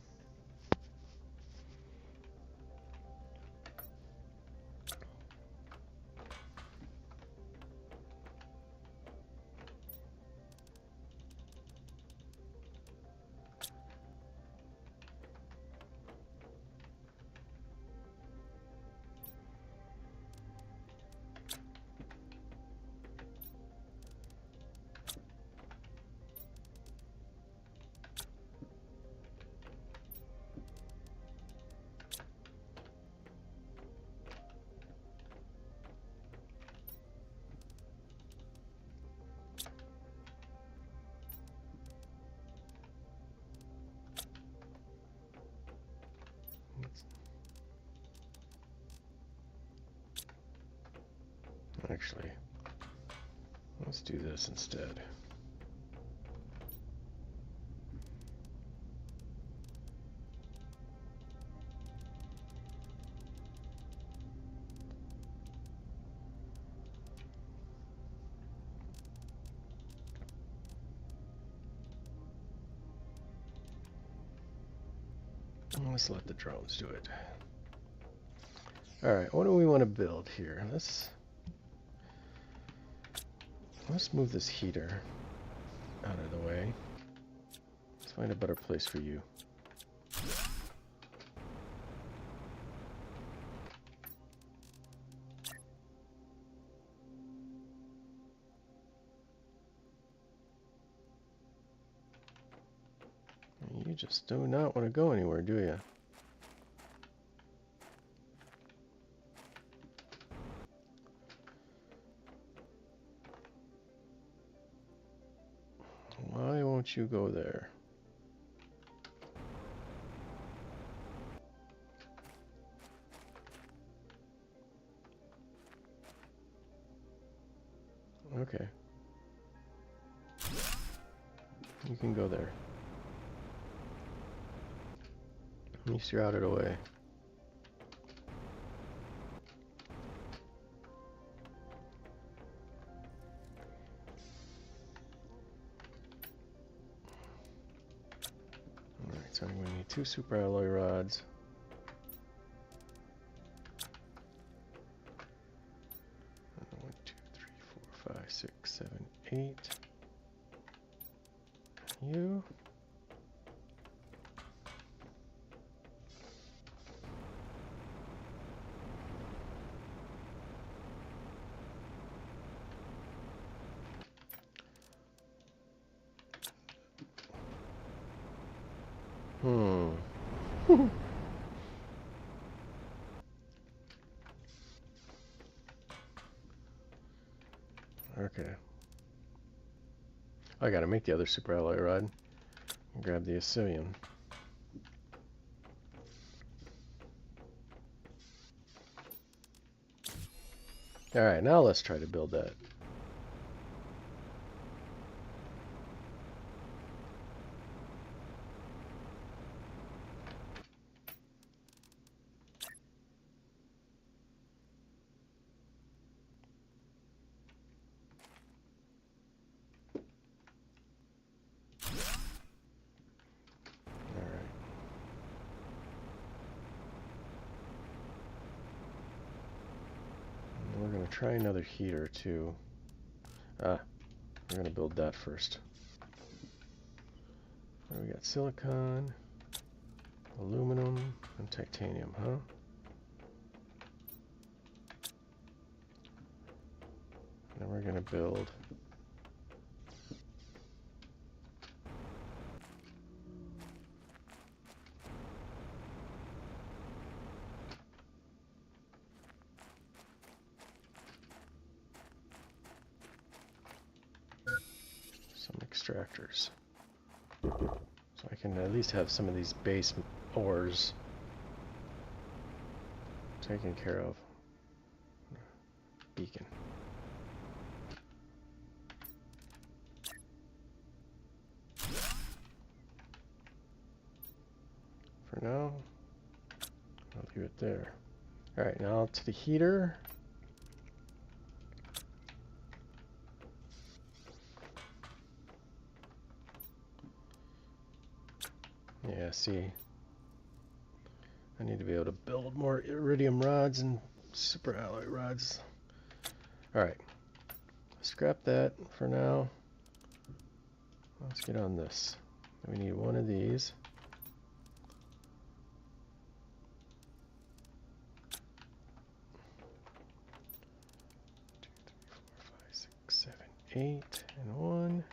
Actually, let's do this instead. Let's let the drones do it. Alright, what do we want to build here? Let's move this heater out of the way. Let's find a better place for you. You just do not want to go anywhere, do you? Why won't you go there? Okay. You can go there. At least you're out of the way. Alright, so I'm going to need 2 super alloy rods. One, 2, 3, 4, 5, 6, 7, 8. You. Okay. I gotta make the other super alloy rod. Grab the Assyrian. Alright, now let's try to build that. try another heater too. We're gonna build that first. We got silicon, aluminum, and titanium, huh? Then we're gonna build some extractors. So I can at least have some of these base ores taken care of. Beacon. For now, I'll leave it there. Alright, now to the heater. Yeah, see, I need to be able to build more iridium rods and super alloy rods. Alright, scrap that for now. Let's get on this. We need one of these. Two, three, four, five, six, seven, 8, and 1.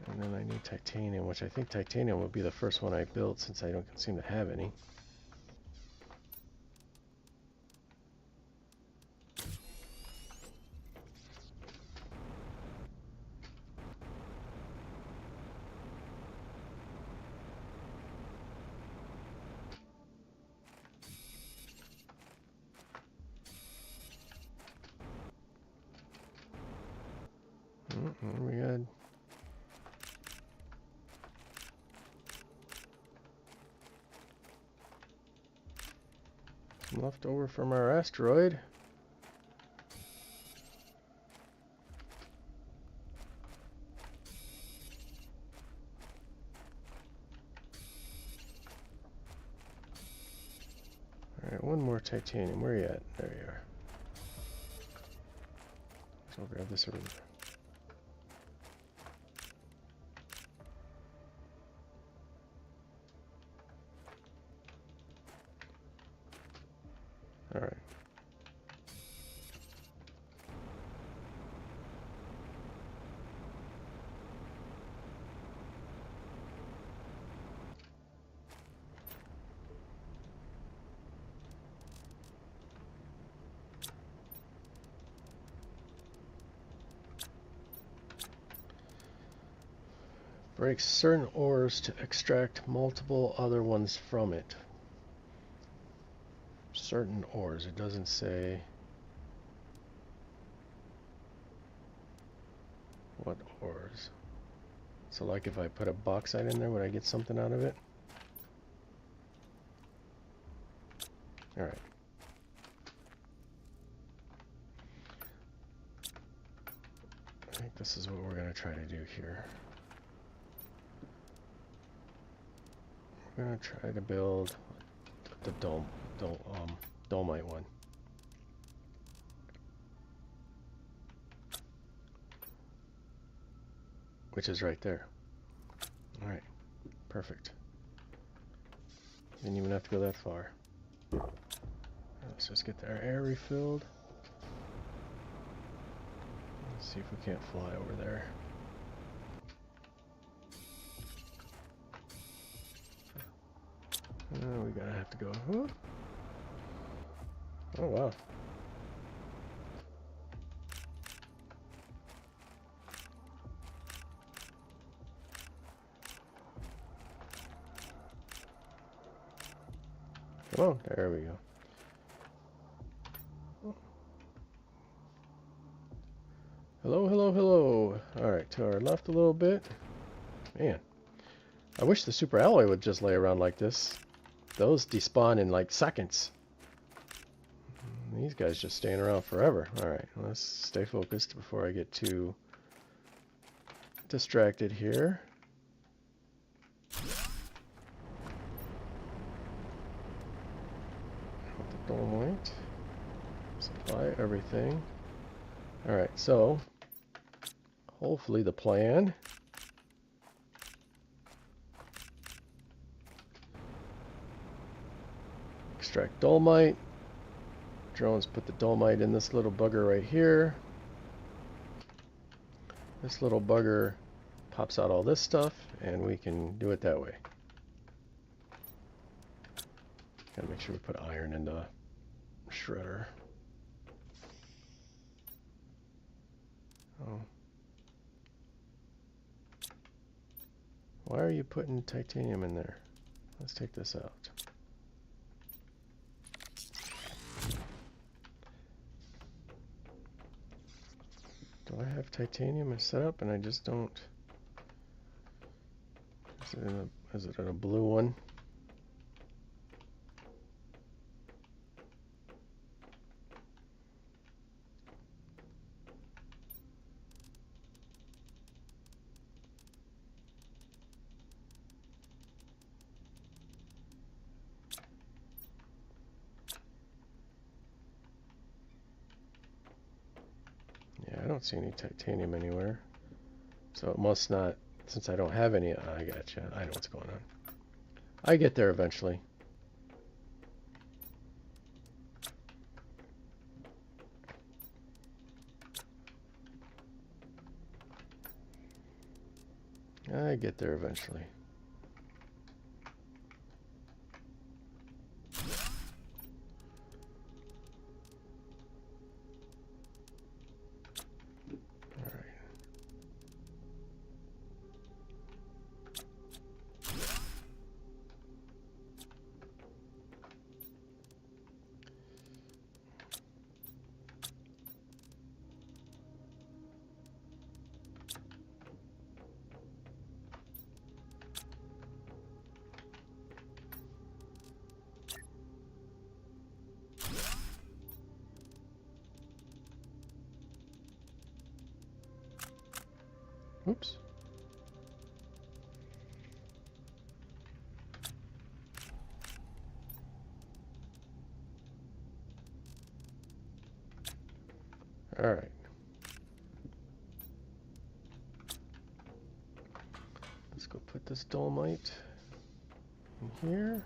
And then I need titanium, which I think titanium will be the first one I build since I don't seem to have any. We got some left over from our asteroid. Alright, one more titanium. Where are you at? There you are. So I'll grab this over there. Alright. Breaks certain ores to extract multiple other ones from it. Certain ores. It doesn't say what ores. So like if I put a bauxite in there, would I get something out of it? Alright. I think this is what we're going to try to do here. We're going to try to build the dolomite one. Which is right there. Alright, perfect. Didn't even have to go that far. Let's just get our air refilled. Let's see if we can't fly over there. We're gonna have to go. Huh? Oh wow. Come on, there we go. Hello, hello, hello. Alright, to our left a little bit. Man, I wish the super alloy would just lay around like this. Those despawn in like seconds. These guys just staying around forever. Alright, let's stay focused before I get too distracted here. dolomite. Supply everything. Alright, so hopefully the plan extract dolomite. Drones put the dolomite in this little bugger right here. This little bugger pops out all this stuff, and we can do it that way. Gotta make sure we put iron in the shredder. Oh. Why are you putting titanium in there? Let's take this out. Do I have titanium set up and I just don't? Is it in a blue one? Yeah, I don't see any titanium anywhere. So it must not, since I don't have any. I gotcha. I know what's going on. I get there eventually. I get there eventually. Oops. All right. Let's go put this dolomite in here.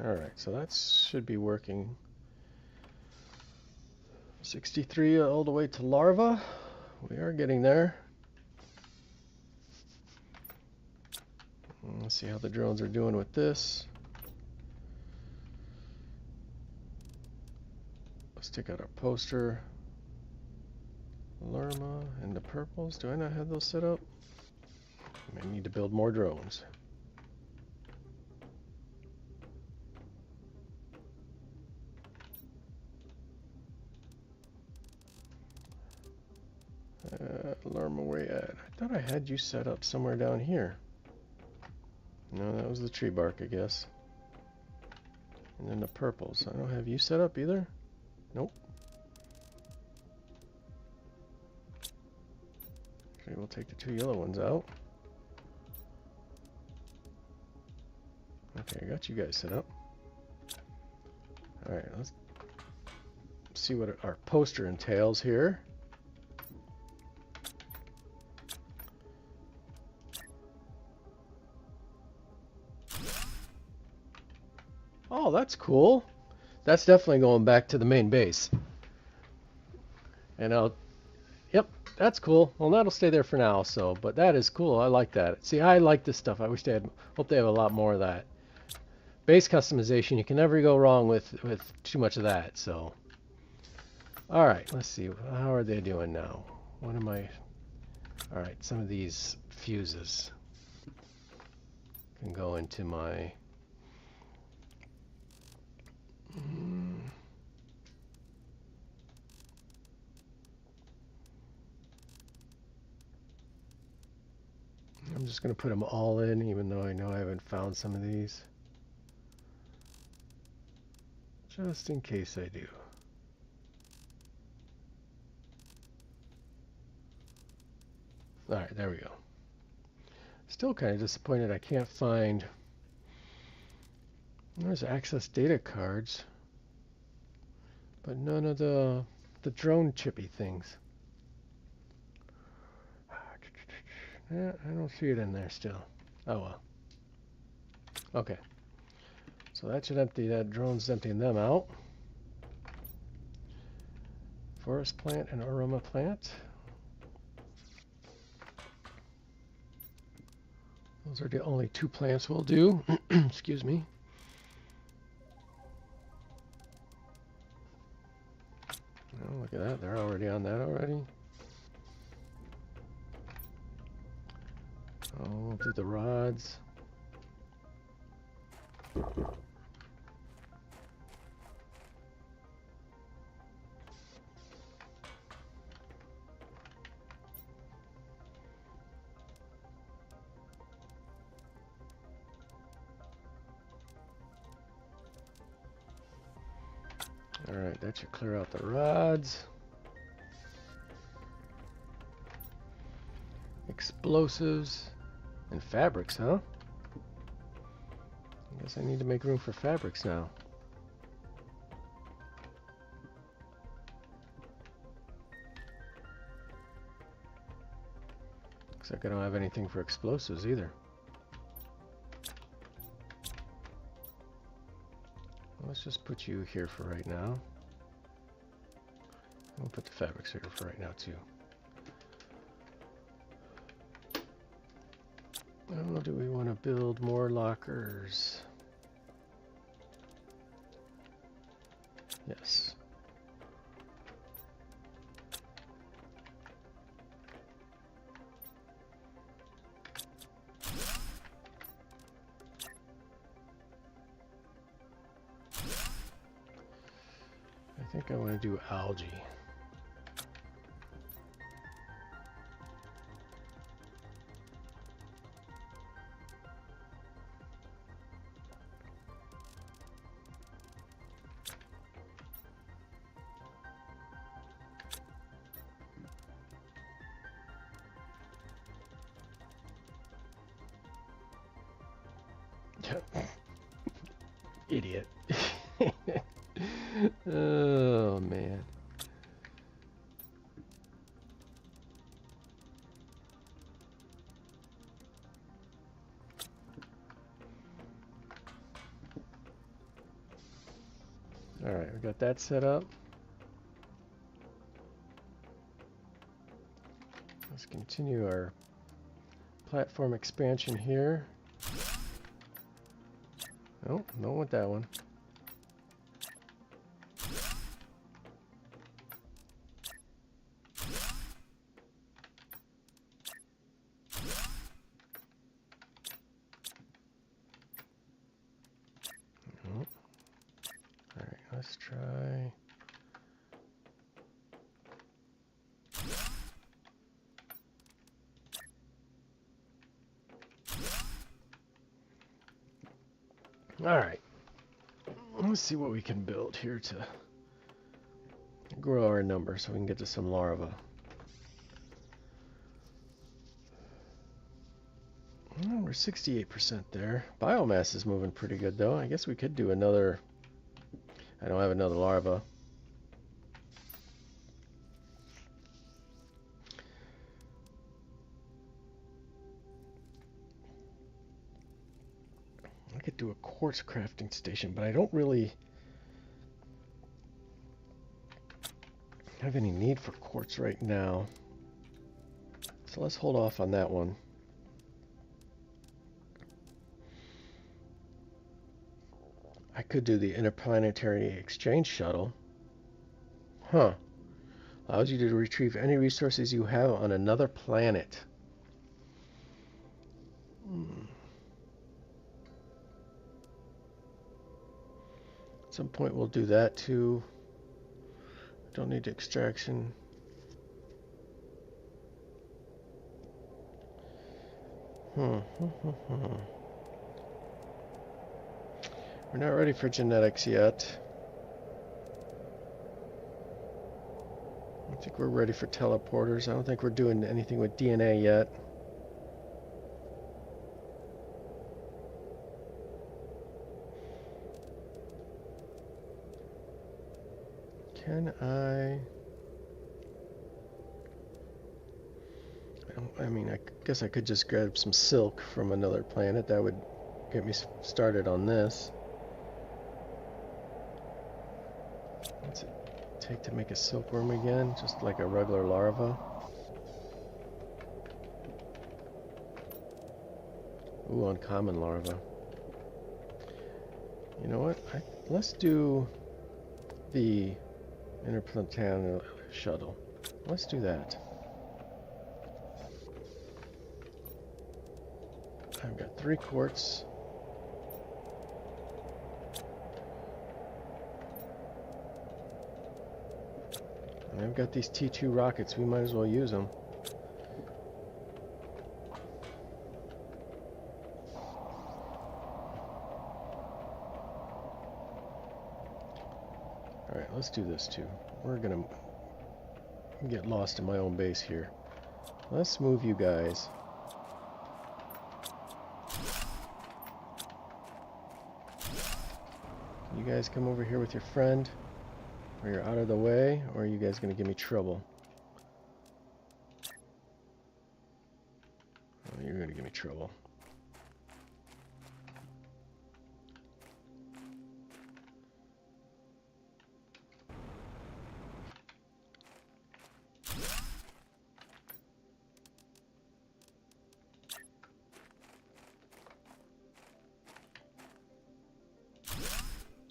All right, so that should be working. 63 all the way to larva. We are getting there. Let's see how the drones are doing with this. Let's take out our poster. Lerma and the purples. Do I not have those set up? I may need to build more drones. Lerma, where you at? I thought I had you set up somewhere down here. No, that was the tree bark, I guess. And then the purples. I don't have you set up either. Nope. Okay, we'll take the two yellow ones out. Okay, I got you guys set up. Alright, let's see what our poster entails here. Oh, that's cool. That's definitely going back to the main base. And yep, that's cool. Well, that'll stay there for now, so, but that is cool. I like that. See, I like this stuff. I wish they had, hope they have a lot more of that. Base customization, you can never go wrong with too much of that, so. All right, let's see. How are they doing now? What am I? All right, some of these fuses can go into my I'm just going to put them all in, even though I know I haven't found some of these. Just in case I do. Alright, there we go. Still kind of disappointed I can't find... There's access data cards, but none of the drone chippy things. Yeah, I don't see it in there still. Oh well. Okay. So that should empty, that drone's emptying them out. Forest plant and aroma plant. Those are the only two plants we'll do. Excuse me. Oh, look at that. They're already on that already. Oh, we'll do the rods. Alright, that should clear out the rods. Explosives and fabrics, huh? I guess I need to make room for fabrics now. Looks like I don't have anything for explosives either. Let's just put you here for right now. We'll put the fabrics here for right now too. Oh, do we want to build more lockers? Yes. I think I want to do algae. Idiot. Oh, man. All right, we got that set up. Let's continue our platform expansion here. Oh, don't want that one. Oh. All right, let's try. All right, let's see what we can build here to grow our number so we can get to some larvae. Well, we're 68% there. Biomass is moving pretty good though. I guess we could do another. I don't have another larva. I could do a quartz crafting station, but I don't really have any need for quartz right now. So let's hold off on that one. I could do the Interplanetary exchange shuttle. Huh. Allows you to retrieve any resources you have on another planet. At some point we'll do that too. Don't need extraction. We're not ready for genetics yet. I think we're ready for teleporters. I don't think we're doing anything with DNA yet. Can I mean, I guess I could just grab some silk from another planet. That would get me started on this. What's it take to make a silkworm again? Just like a regular larva. Ooh, uncommon larva. You know what? Let's do the Interplanetary shuttle. Let's do that. I've got 3 quartz. And I've got these T2 rockets. We might as well use them. Alright, let's do this too. We're gonna get lost in my own base here. Let's move you guys. You guys come over here with your friend, or you're out of the way, or are you guys gonna give me trouble? Oh, you're gonna give me trouble.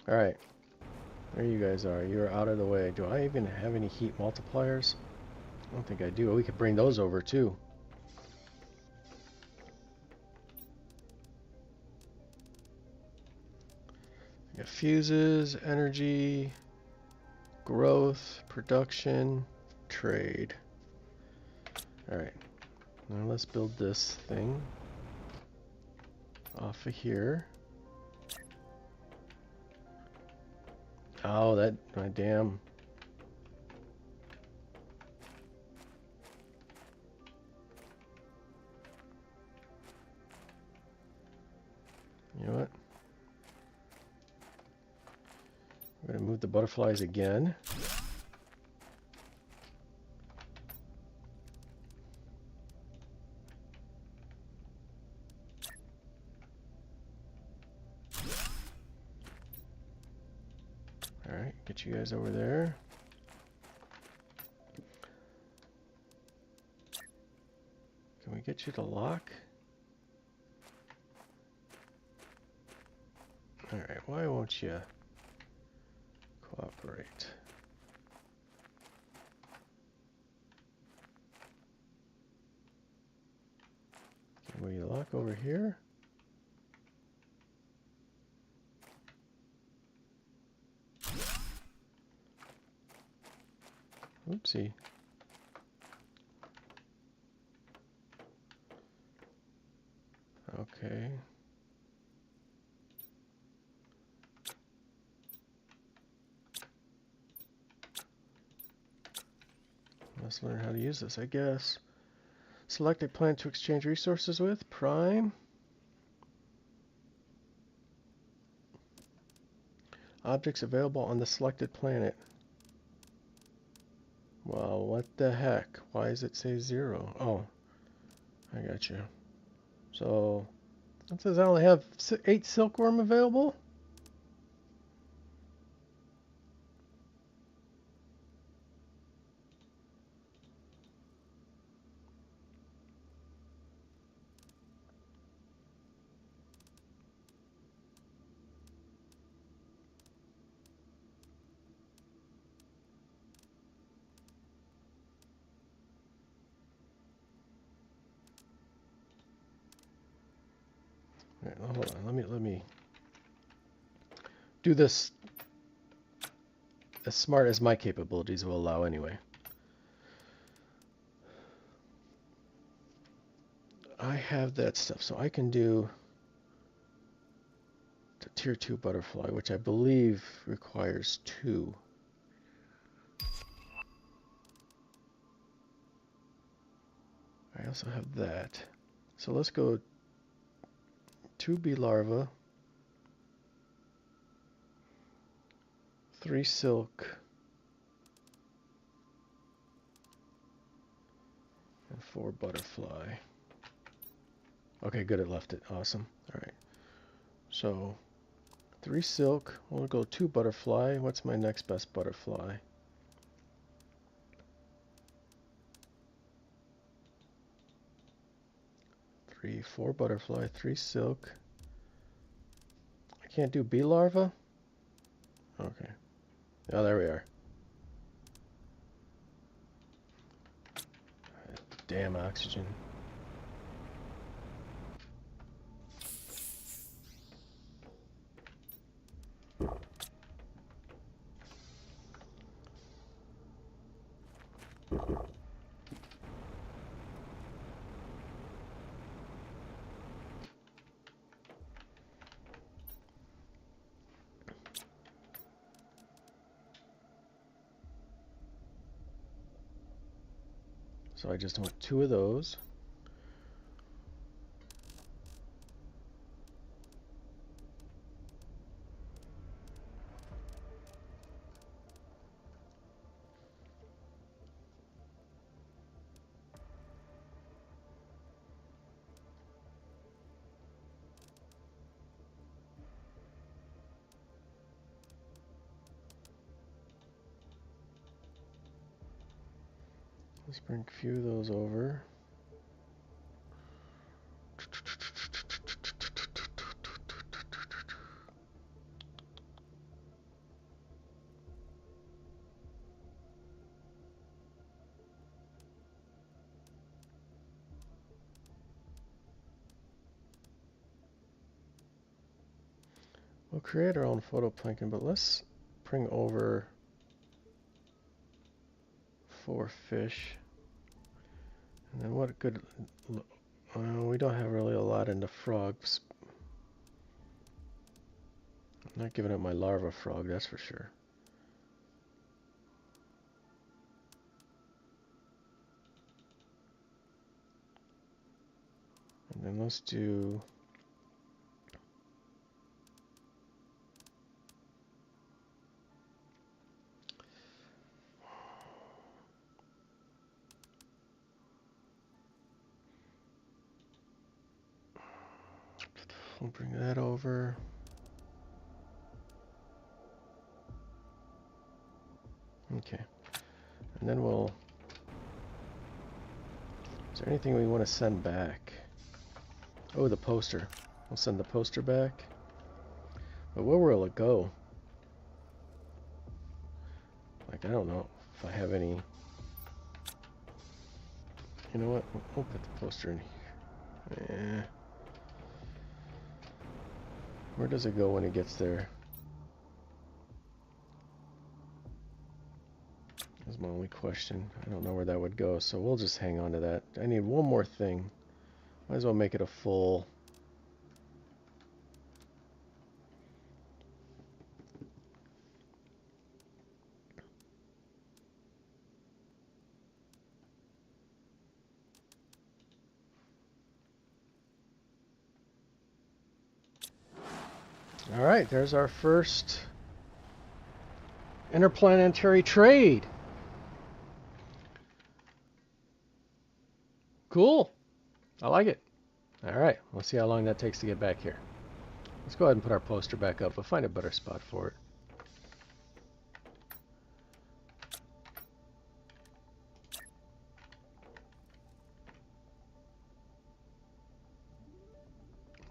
Alright, there you guys are. You're out of the way. Do I even have any heat multipliers? I don't think I do. We could bring those over too. We got fuses, energy, growth, production, trade. Alright, now let's build this thing off of here. Oh, that, my damn. You know what? I'm going to move the butterflies again. Alright, get you guys over there. Can we get you to lock? Alright, why won't you cooperate? Can we lock over here? Oopsie. Okay. Let's learn how to use this, I guess. Select a planet to exchange resources with. Prime. Objects available on the selected planet. Well, what the heck? Why does it say 0? Oh, I got you. So, it says I only have 8 silkworm available? Right, hold on. Let me do this as smart as my capabilities will allow anyway. I have that stuff, so I can do the tier 2 butterfly, which I believe requires 2. I also have that. So let's go 2 bee larva, 3 silk, And 4 butterfly. Okay, good, it left it. Awesome. All right. So 3 silk. We'll go 2 butterfly. What's my next best butterfly? 3, 4 butterfly, 3 silk. I can't do bee larva? Okay. Oh, there we are. Damn oxygen. So I just want 2 of those. Let's bring a few of those over. We'll create our own photoplankton, but let's bring over 4 fish. And then what good... we don't have really a lot into frogs. I'm not giving up my larva frog, that's for sure. And then let's do... We'll bring that over. Okay. And then we'll... Is there anything we want to send back? Oh, the poster. We'll send the poster back. But where will it go? Like, I don't know if I have any... You know what? We'll put the poster in here. Where does it go when it gets there? That's my only question. I don't know where that would go, so we'll just hang on to that. I need one more thing. Might as well make it a full... Alright, there's our first interplanetary trade. Cool. I like it. Alright, we'll see how long that takes to get back here. Let's go ahead and put our poster back up. We'll find a better spot for it.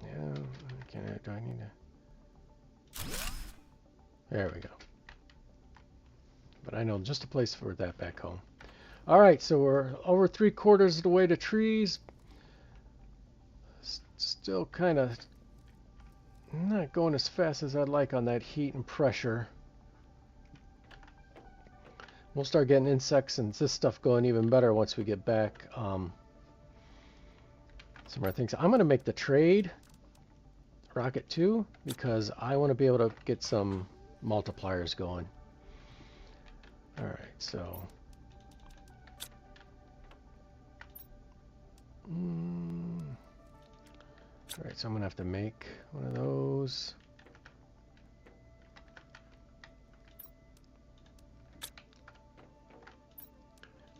Yeah, do I need to... There we go. But I know just a place for that back home. Alright, so we're over 3/4 of the way to trees. Still kind of not going as fast as I'd like on that heat and pressure. We'll start getting insects and this stuff going even better once we get back. Some more things. I'm going to make the trade rocket too because I want to be able to get some multipliers going. Alright, so... Alright, so I'm going to have to make one of those.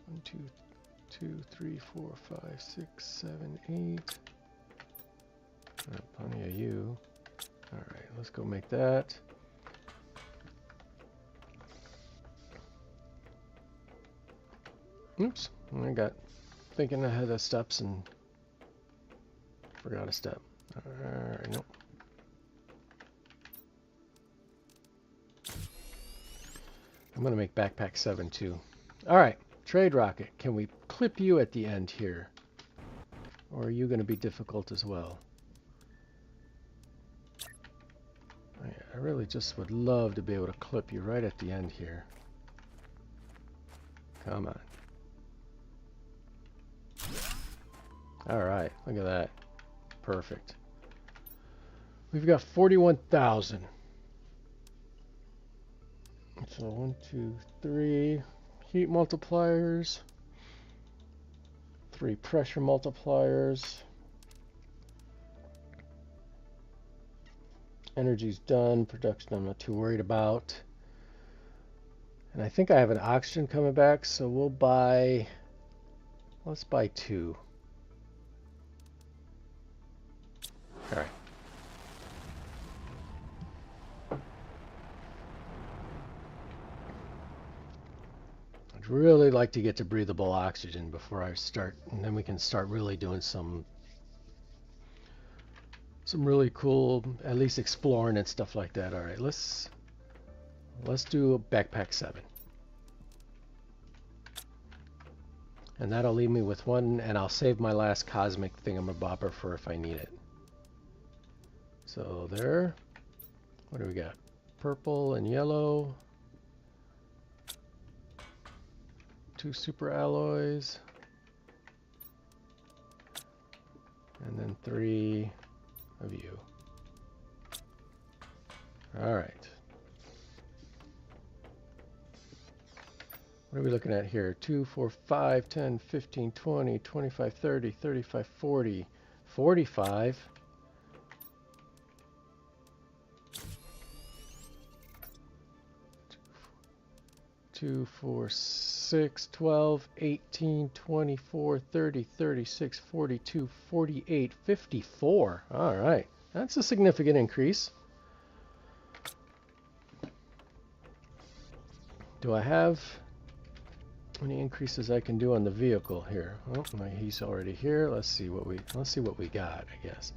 One, two, 2, 3, 4, 5, 6, 7, 8. Plenty of you. Alright, let's go make that. Oops, I got thinking ahead of steps and forgot a step. Alright, nope. I'm going to make backpack 7 too. Alright, trade rocket. Can we clip you at the end here? Or are you going to be difficult as well? I really just would love to be able to clip you right at the end here. Come on. Alright, look at that. Perfect. We've got 41,000. So 1, 2, 3 heat multipliers, 3 pressure multipliers. Energy's done. Production I'm not too worried about. And I think I have an oxygen coming back, so we'll buy, let's buy 2. All right. I'd really like to get to breathable oxygen before I start, and then we can start really doing some really cool, at least exploring and stuff like that. All right, let's do a backpack 7. And that'll leave me with 1, and I'll save my last cosmic thingamabobber for if I need it. So there. What do we got? Purple and yellow. 2 super alloys. And then 3 of you. All right. What are we looking at here? 2, 4, 5, 10, 15, 20, 25, 30, 35, 40, 45. 2, 4, 6, 12, 18, 24, 30, 36, 42, 48, 54. All right. That's a significant increase. Do I have any increases I can do on the vehicle here? Oh, he's already here. Let's see what we got, I guess.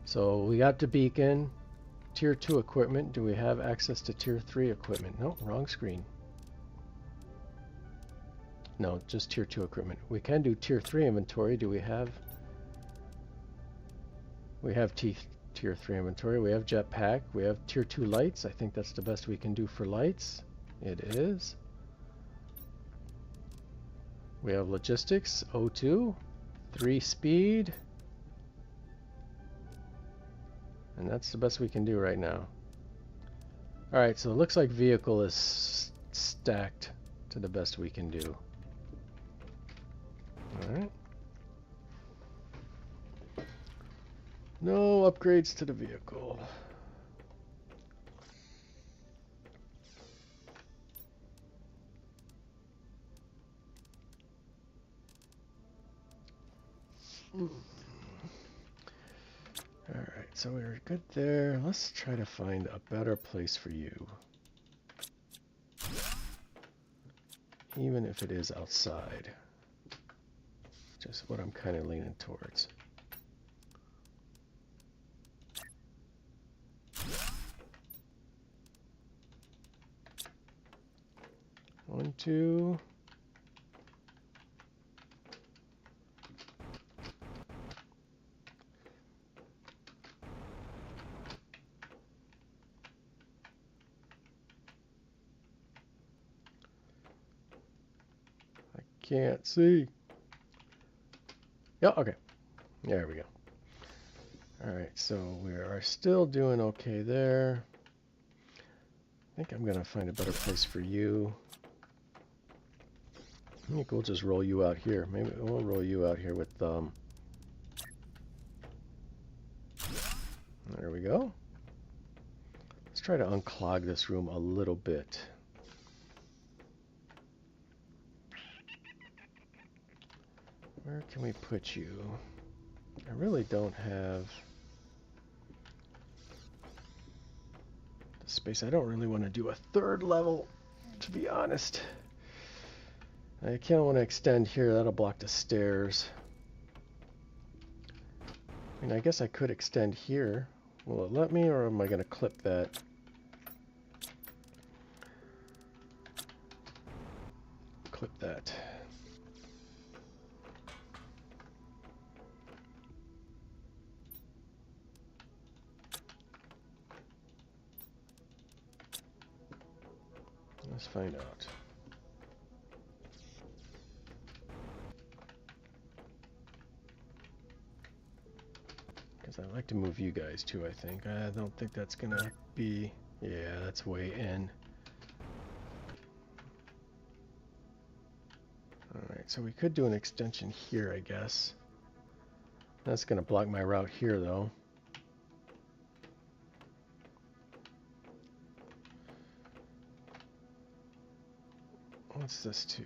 So we got the beacon, tier 2 equipment. Do we have access to tier 3 equipment? No, wrong screen. No, just tier 2 equipment. We can do tier 3 inventory. Do we have? We have tier 3 inventory. We have jetpack. We have tier 2 lights. I think that's the best we can do for lights. It is. We have logistics, O2, 3 speed. And that's the best we can do right now. Alright, so it looks like vehicle is stacked to the best we can do. Alright. No upgrades to the vehicle. Alright, so we're good there. Let's try to find a better place for you. Even if it is outside. Just what I'm kind of leaning towards. One, two. I can't see. Yeah, okay. There we go. Alright, so we are still doing okay there. I think I'm going to find a better place for you. I think we'll just roll you out here. Maybe we'll roll you out here with there we go. Let's try to unclog this room a little bit. Where can we put you? I really don't have the space. I don't really want to do a third level, to be honest. I kind of want to extend here. That'll block the stairs. I mean, I guess I could extend here. Will it let me, or am I going to clip that? Clip that. Let's find out. Because I like to move you guys too, I think. I don't think that's going to be... Yeah, that's way in. Alright, so we could do an extension here, I guess. That's going to block my route here, though. What's this too?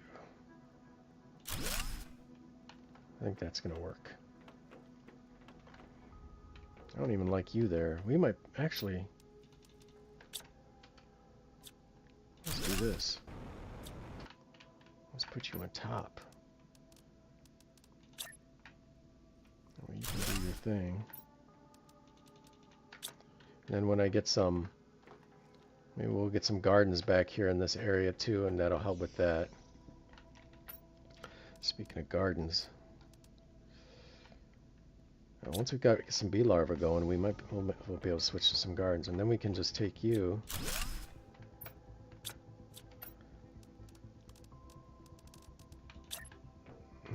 I think that's going to work. I don't even like you there. We might actually... Let's do this. Let's put you on top. Well, you can do your thing. And then when I get some... Maybe we'll get some gardens back here in this area too, and that'll help with that. Speaking of gardens, once we've got some bee larvae going, we'll be able to switch to some gardens, and then we can just take you.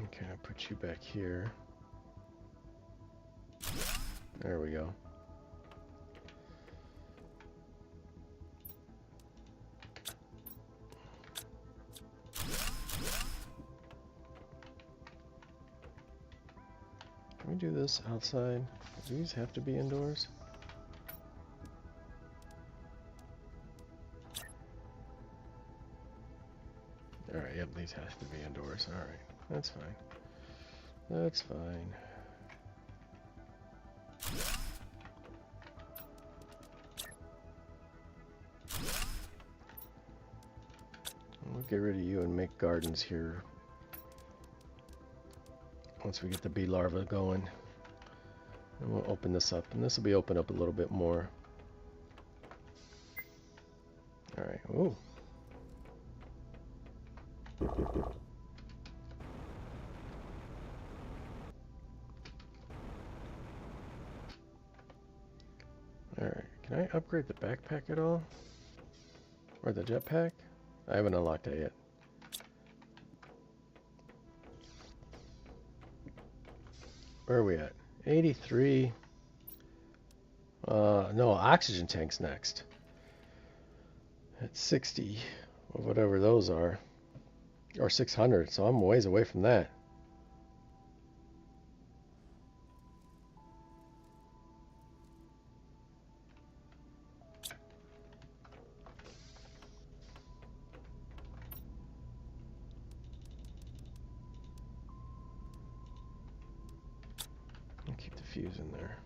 Okay, I'll put you back here. There we go. Can we do this outside? Do these have to be indoors? Alright, yep, these have to be indoors. Alright, that's fine. That's fine. We'll get rid of you and make gardens here. Once we get the bee larvae going, and we'll open this up, and this will be opened up a little bit more. All right. Ooh. All right. Can I upgrade the backpack at all, or the jetpack? I haven't unlocked that yet. Where are we at? 83. No, oxygen tank's next. At 60, or whatever those are. Or 600, so I'm a ways away from that. Keep the fuse in there.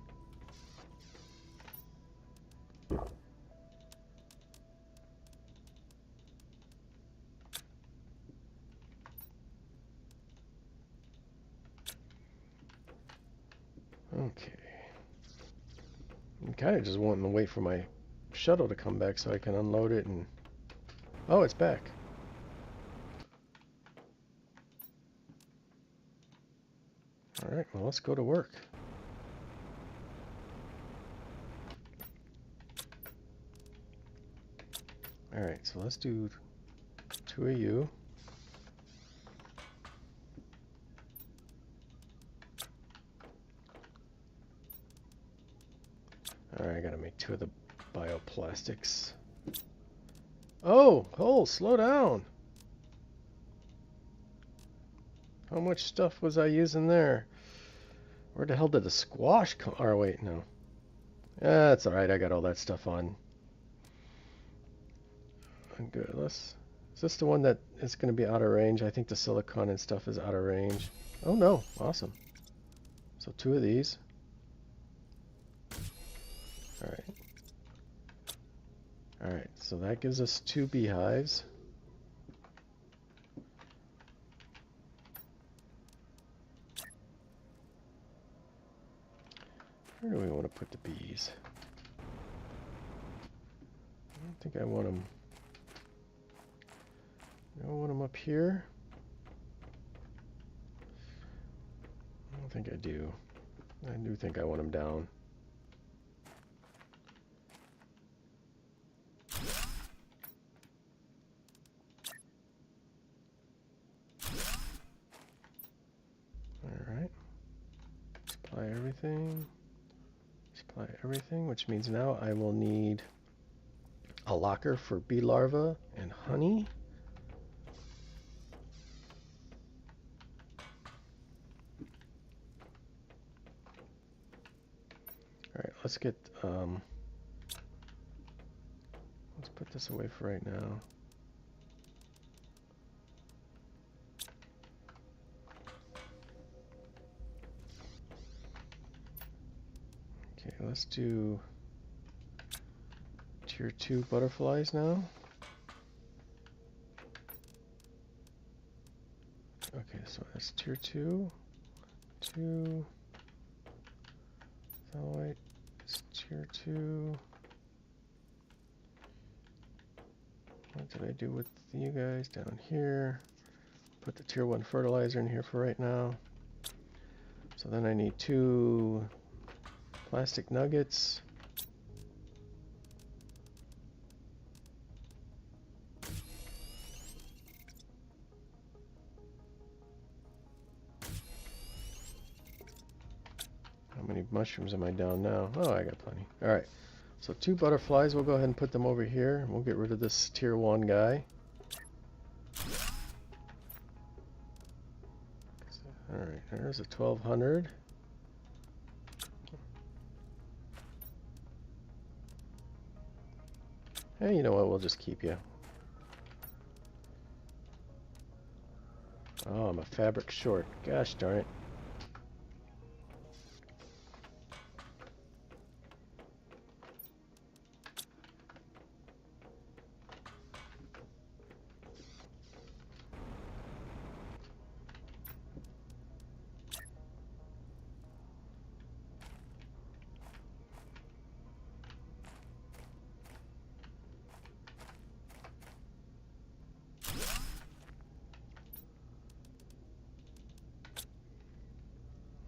Okay. I'm kind of just wanting to wait for my shuttle to come back so I can unload it and... Oh, it's back. Alright, well, let's go to work. Alright, so let's do 2 of you. Alright, I gotta make 2 of the bioplastics. Oh, slow down. How much stuff was I using there? Where the hell did the squash come? Or wait, no. That's alright, I got all that stuff on. Good, let's Is this the one that is going to be out of range? I think the silicon and stuff is out of range. Oh no, awesome. So 2 of these. Alright. Alright, so that gives us 2 beehives. Where do we want to put the bees? I don't think I want them. I want them up here. I don't think I do. I do think I want them down. Alright. Supply everything. Supply everything, which means now I will need a locker for bee larvae and honey. Alright, let's get, let's put this away for right now. Okay, let's do tier 2 butterflies now. Okay, so that's tier 2. 2. Phthalate is tier 2. What did I do with you guys down here? Put the tier 1 fertilizer in here for right now. So then I need 2 plastic nuggets. How many mushrooms am I down now? Oh, I got plenty. Alright, so 2 butterflies. We'll go ahead and put them over here. We'll get rid of this tier 1 guy. Alright, there's a 1200. Hey, you know what? We'll just keep you. Oh, I'm a fabric short. Gosh darn it.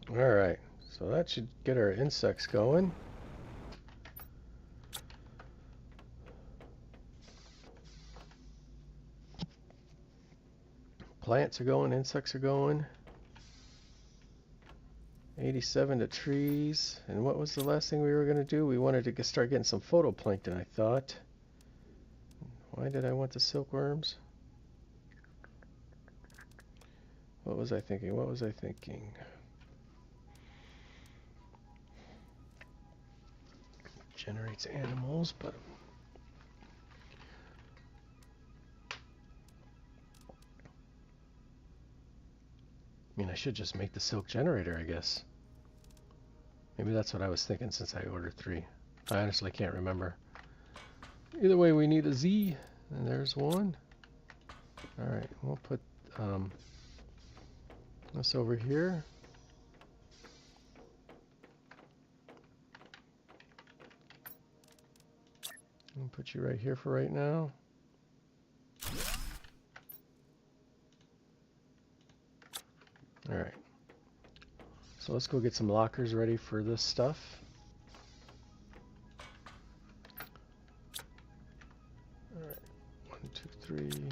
Alright, so that should get our insects going. Plants are going, insects are going. 87 to trees. And what was the last thing we were going to do? We wanted to start getting some photoplankton, I thought. Why did I want the silkworms? What was I thinking? What was I thinking? Generates animals, but I mean, I should just make the silk generator, I guess. Maybe that's what I was thinking since I ordered 3. I honestly can't remember. Either way, we need a Z, and there's one. Alright, we'll put this over here. I'll put you right here for right now. Alright. So let's go get some lockers ready for this stuff. Alright. 1, 2, 3. 2,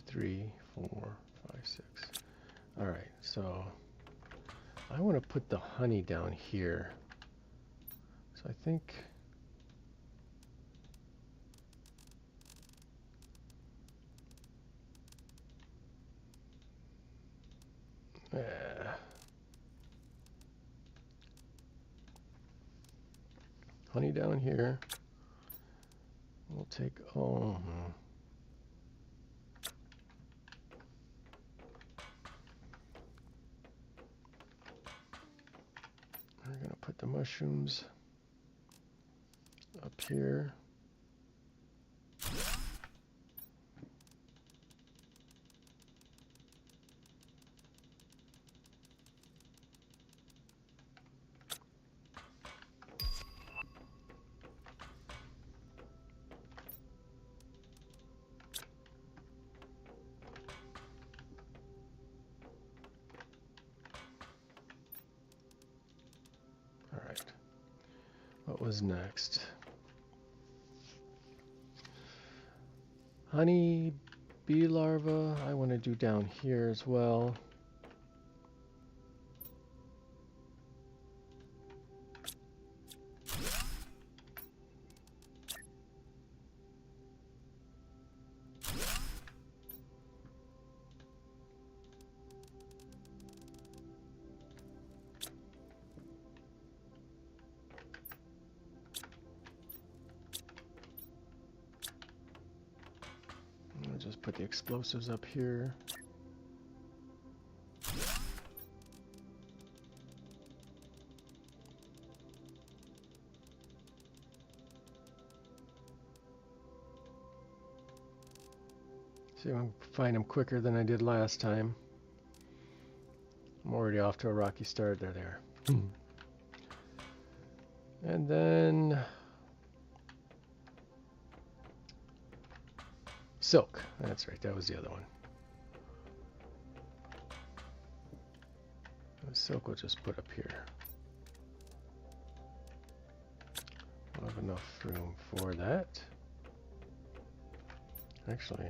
3, 4, 5, 6. Alright, so I want to put the honey down here. So I think honey down here. We'll we'll take, oh, we're going to put the mushrooms up here. All right. What was next? Honey bee larva, I want to do down here as well. I'll just put the explosives up here. See if I can find them quicker than I did last time. I'm already off to a rocky start. They're there. And then silk. That's right, that was the other one. The silk we'll just put up here. We'll have enough room for that. Actually,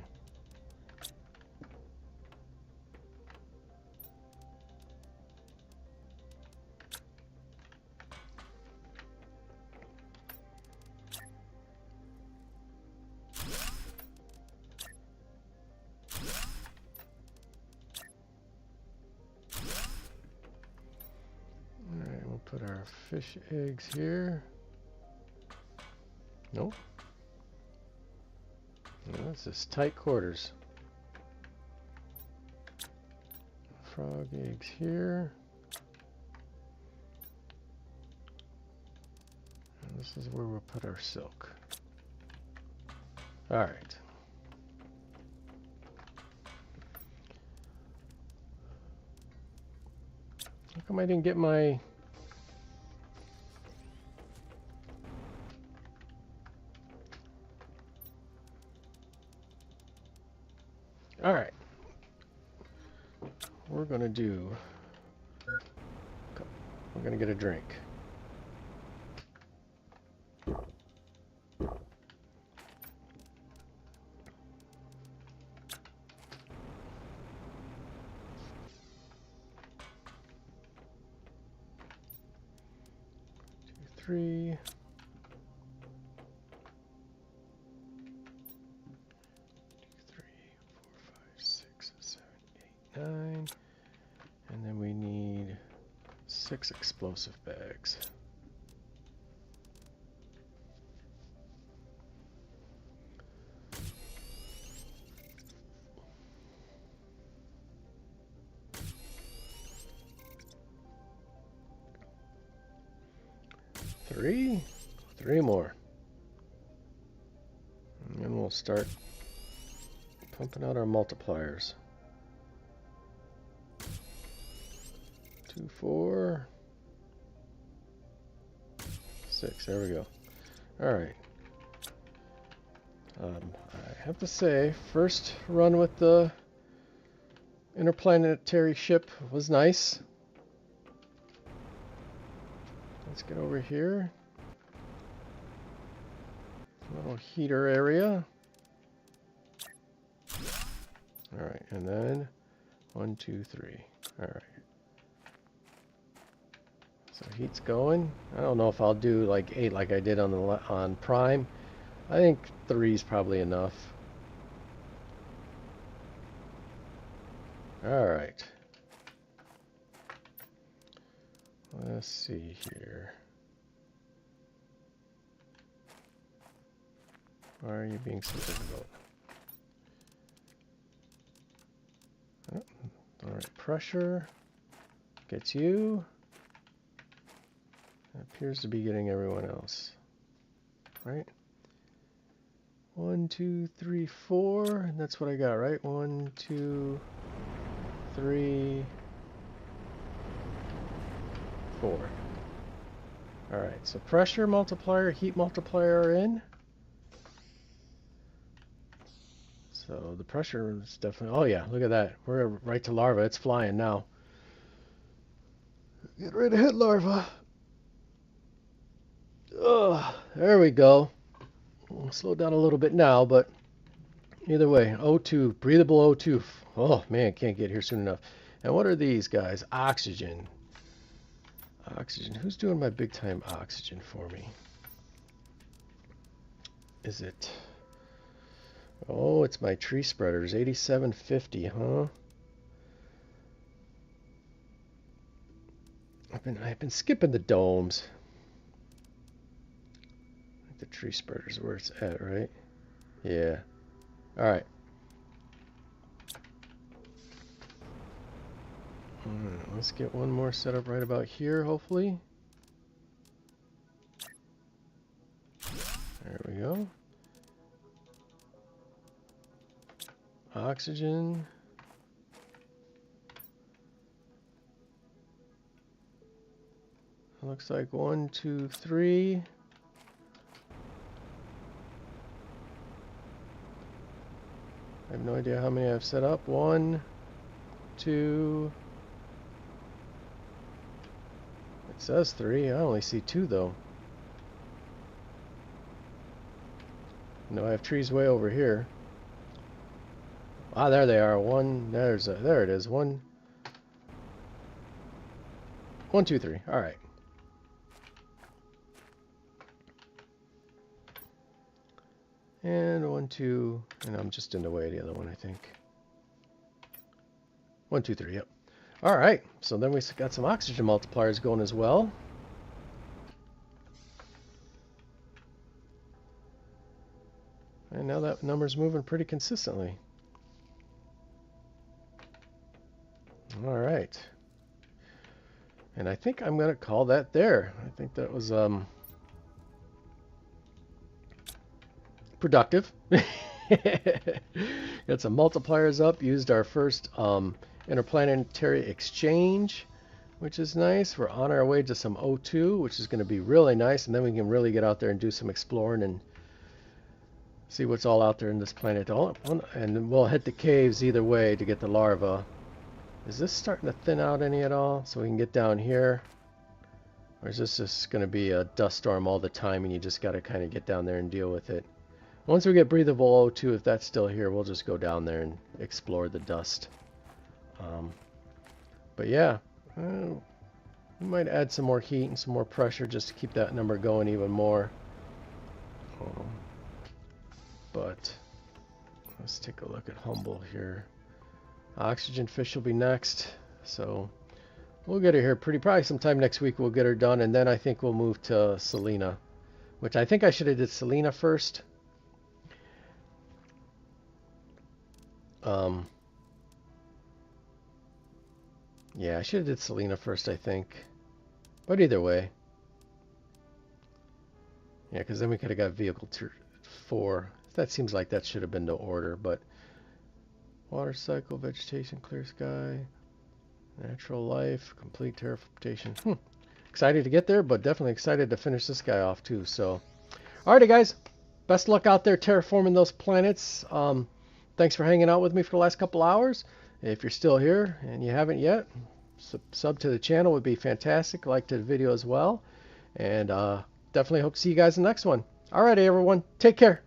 put our fish eggs here. Nope. No, this is tight quarters. Frog eggs here. And this is where we'll put our silk. All right. How come I didn't get my... All right, we're gonna do, we're gonna get a drink. Two, three. 9, and then we need 6 explosive bags. Three more. And then we'll start pumping out our multipliers. 2, 4, 6. There we go. All right. I have to say, first run with the Interplanetary ship was nice. Let's get over here. Little heater area. All right, and then 1, 2, 3. All right. So heat's going. I don't know if I'll do like 8 like I did on Prime. I think 3 is probably enough. All right. Let's see here. Why are you being so difficult? Oh, all right, pressure gets you. It appears to be getting everyone else. Right? 1, 2, 3, 4, and that's what I got, right? 1, 2, 3, 4. All right, so pressure multiplier, heat multiplier are in. So the pressure is definitely, oh yeah, look at that. We're right to larva. It's flying now. Get right ahead, larva. Oh, there we go. We'll slow down a little bit now, but either way, O2, breathable O2. Oh man, can't get here soon enough. And what are these guys? Oxygen. Oxygen. Who's doing my big time oxygen for me? Is it? Oh, it's my tree spreaders. 8750, huh? I've been skipping the domes. The tree spreaders where it's at, right? Yeah. All right. Let's get one more set up right about here, hopefully. There we go. Oxygen. Looks like 1, 2, 3. I have no idea how many I've set up. 1, 2. It says 3. I only see 2 though. No, I have trees way over here. Ah, there they are. There it is. 1, 2, 3. All right. And 1, 2, and I'm just in the way of the other one, I think. 1, 2, 3, yep. All right, so then we got some oxygen multipliers going as well. And now that number's moving pretty consistently. All right. And I think I'm going to call that there. I think that was productive. Got some multipliers up, used our first interplanetary exchange, which is nice. We're on our way to some O2, which is going to be really nice, and then we can really get out there and do some exploring and see what's all out there in this planet. And we'll hit the caves either way to get the larva. Is this starting to thin out any at all so we can get down here? Or is this just going to be a dust storm all the time and you just got to kind of get down there and deal with it? Once we get breathable O2, if that's still here, we'll just go down there and explore the dust. But yeah, we might add some more heat and some more pressure just to keep that number going even more. But let's take a look at Humble here. Oxygen fish will be next, so we'll get her here probably sometime next week. We'll get her done, and then I think we'll move to Selena, which I think I should have did Selena first. Yeah, I should have did Selena first, I think. But either way. Yeah, because then we could have got vehicle 4. That seems like that should have been the order, but water cycle, vegetation, clear sky, natural life, complete terraformation. Excited to get there, but definitely excited to finish this guy off too. So, alrighty guys, best luck out there terraforming those planets. Thanks for hanging out with me for the last couple hours. If you're still here and you haven't yet, sub to the channel would be fantastic. Like to the video as well. And definitely hope to see you guys in the next one. Alrighty everyone, take care.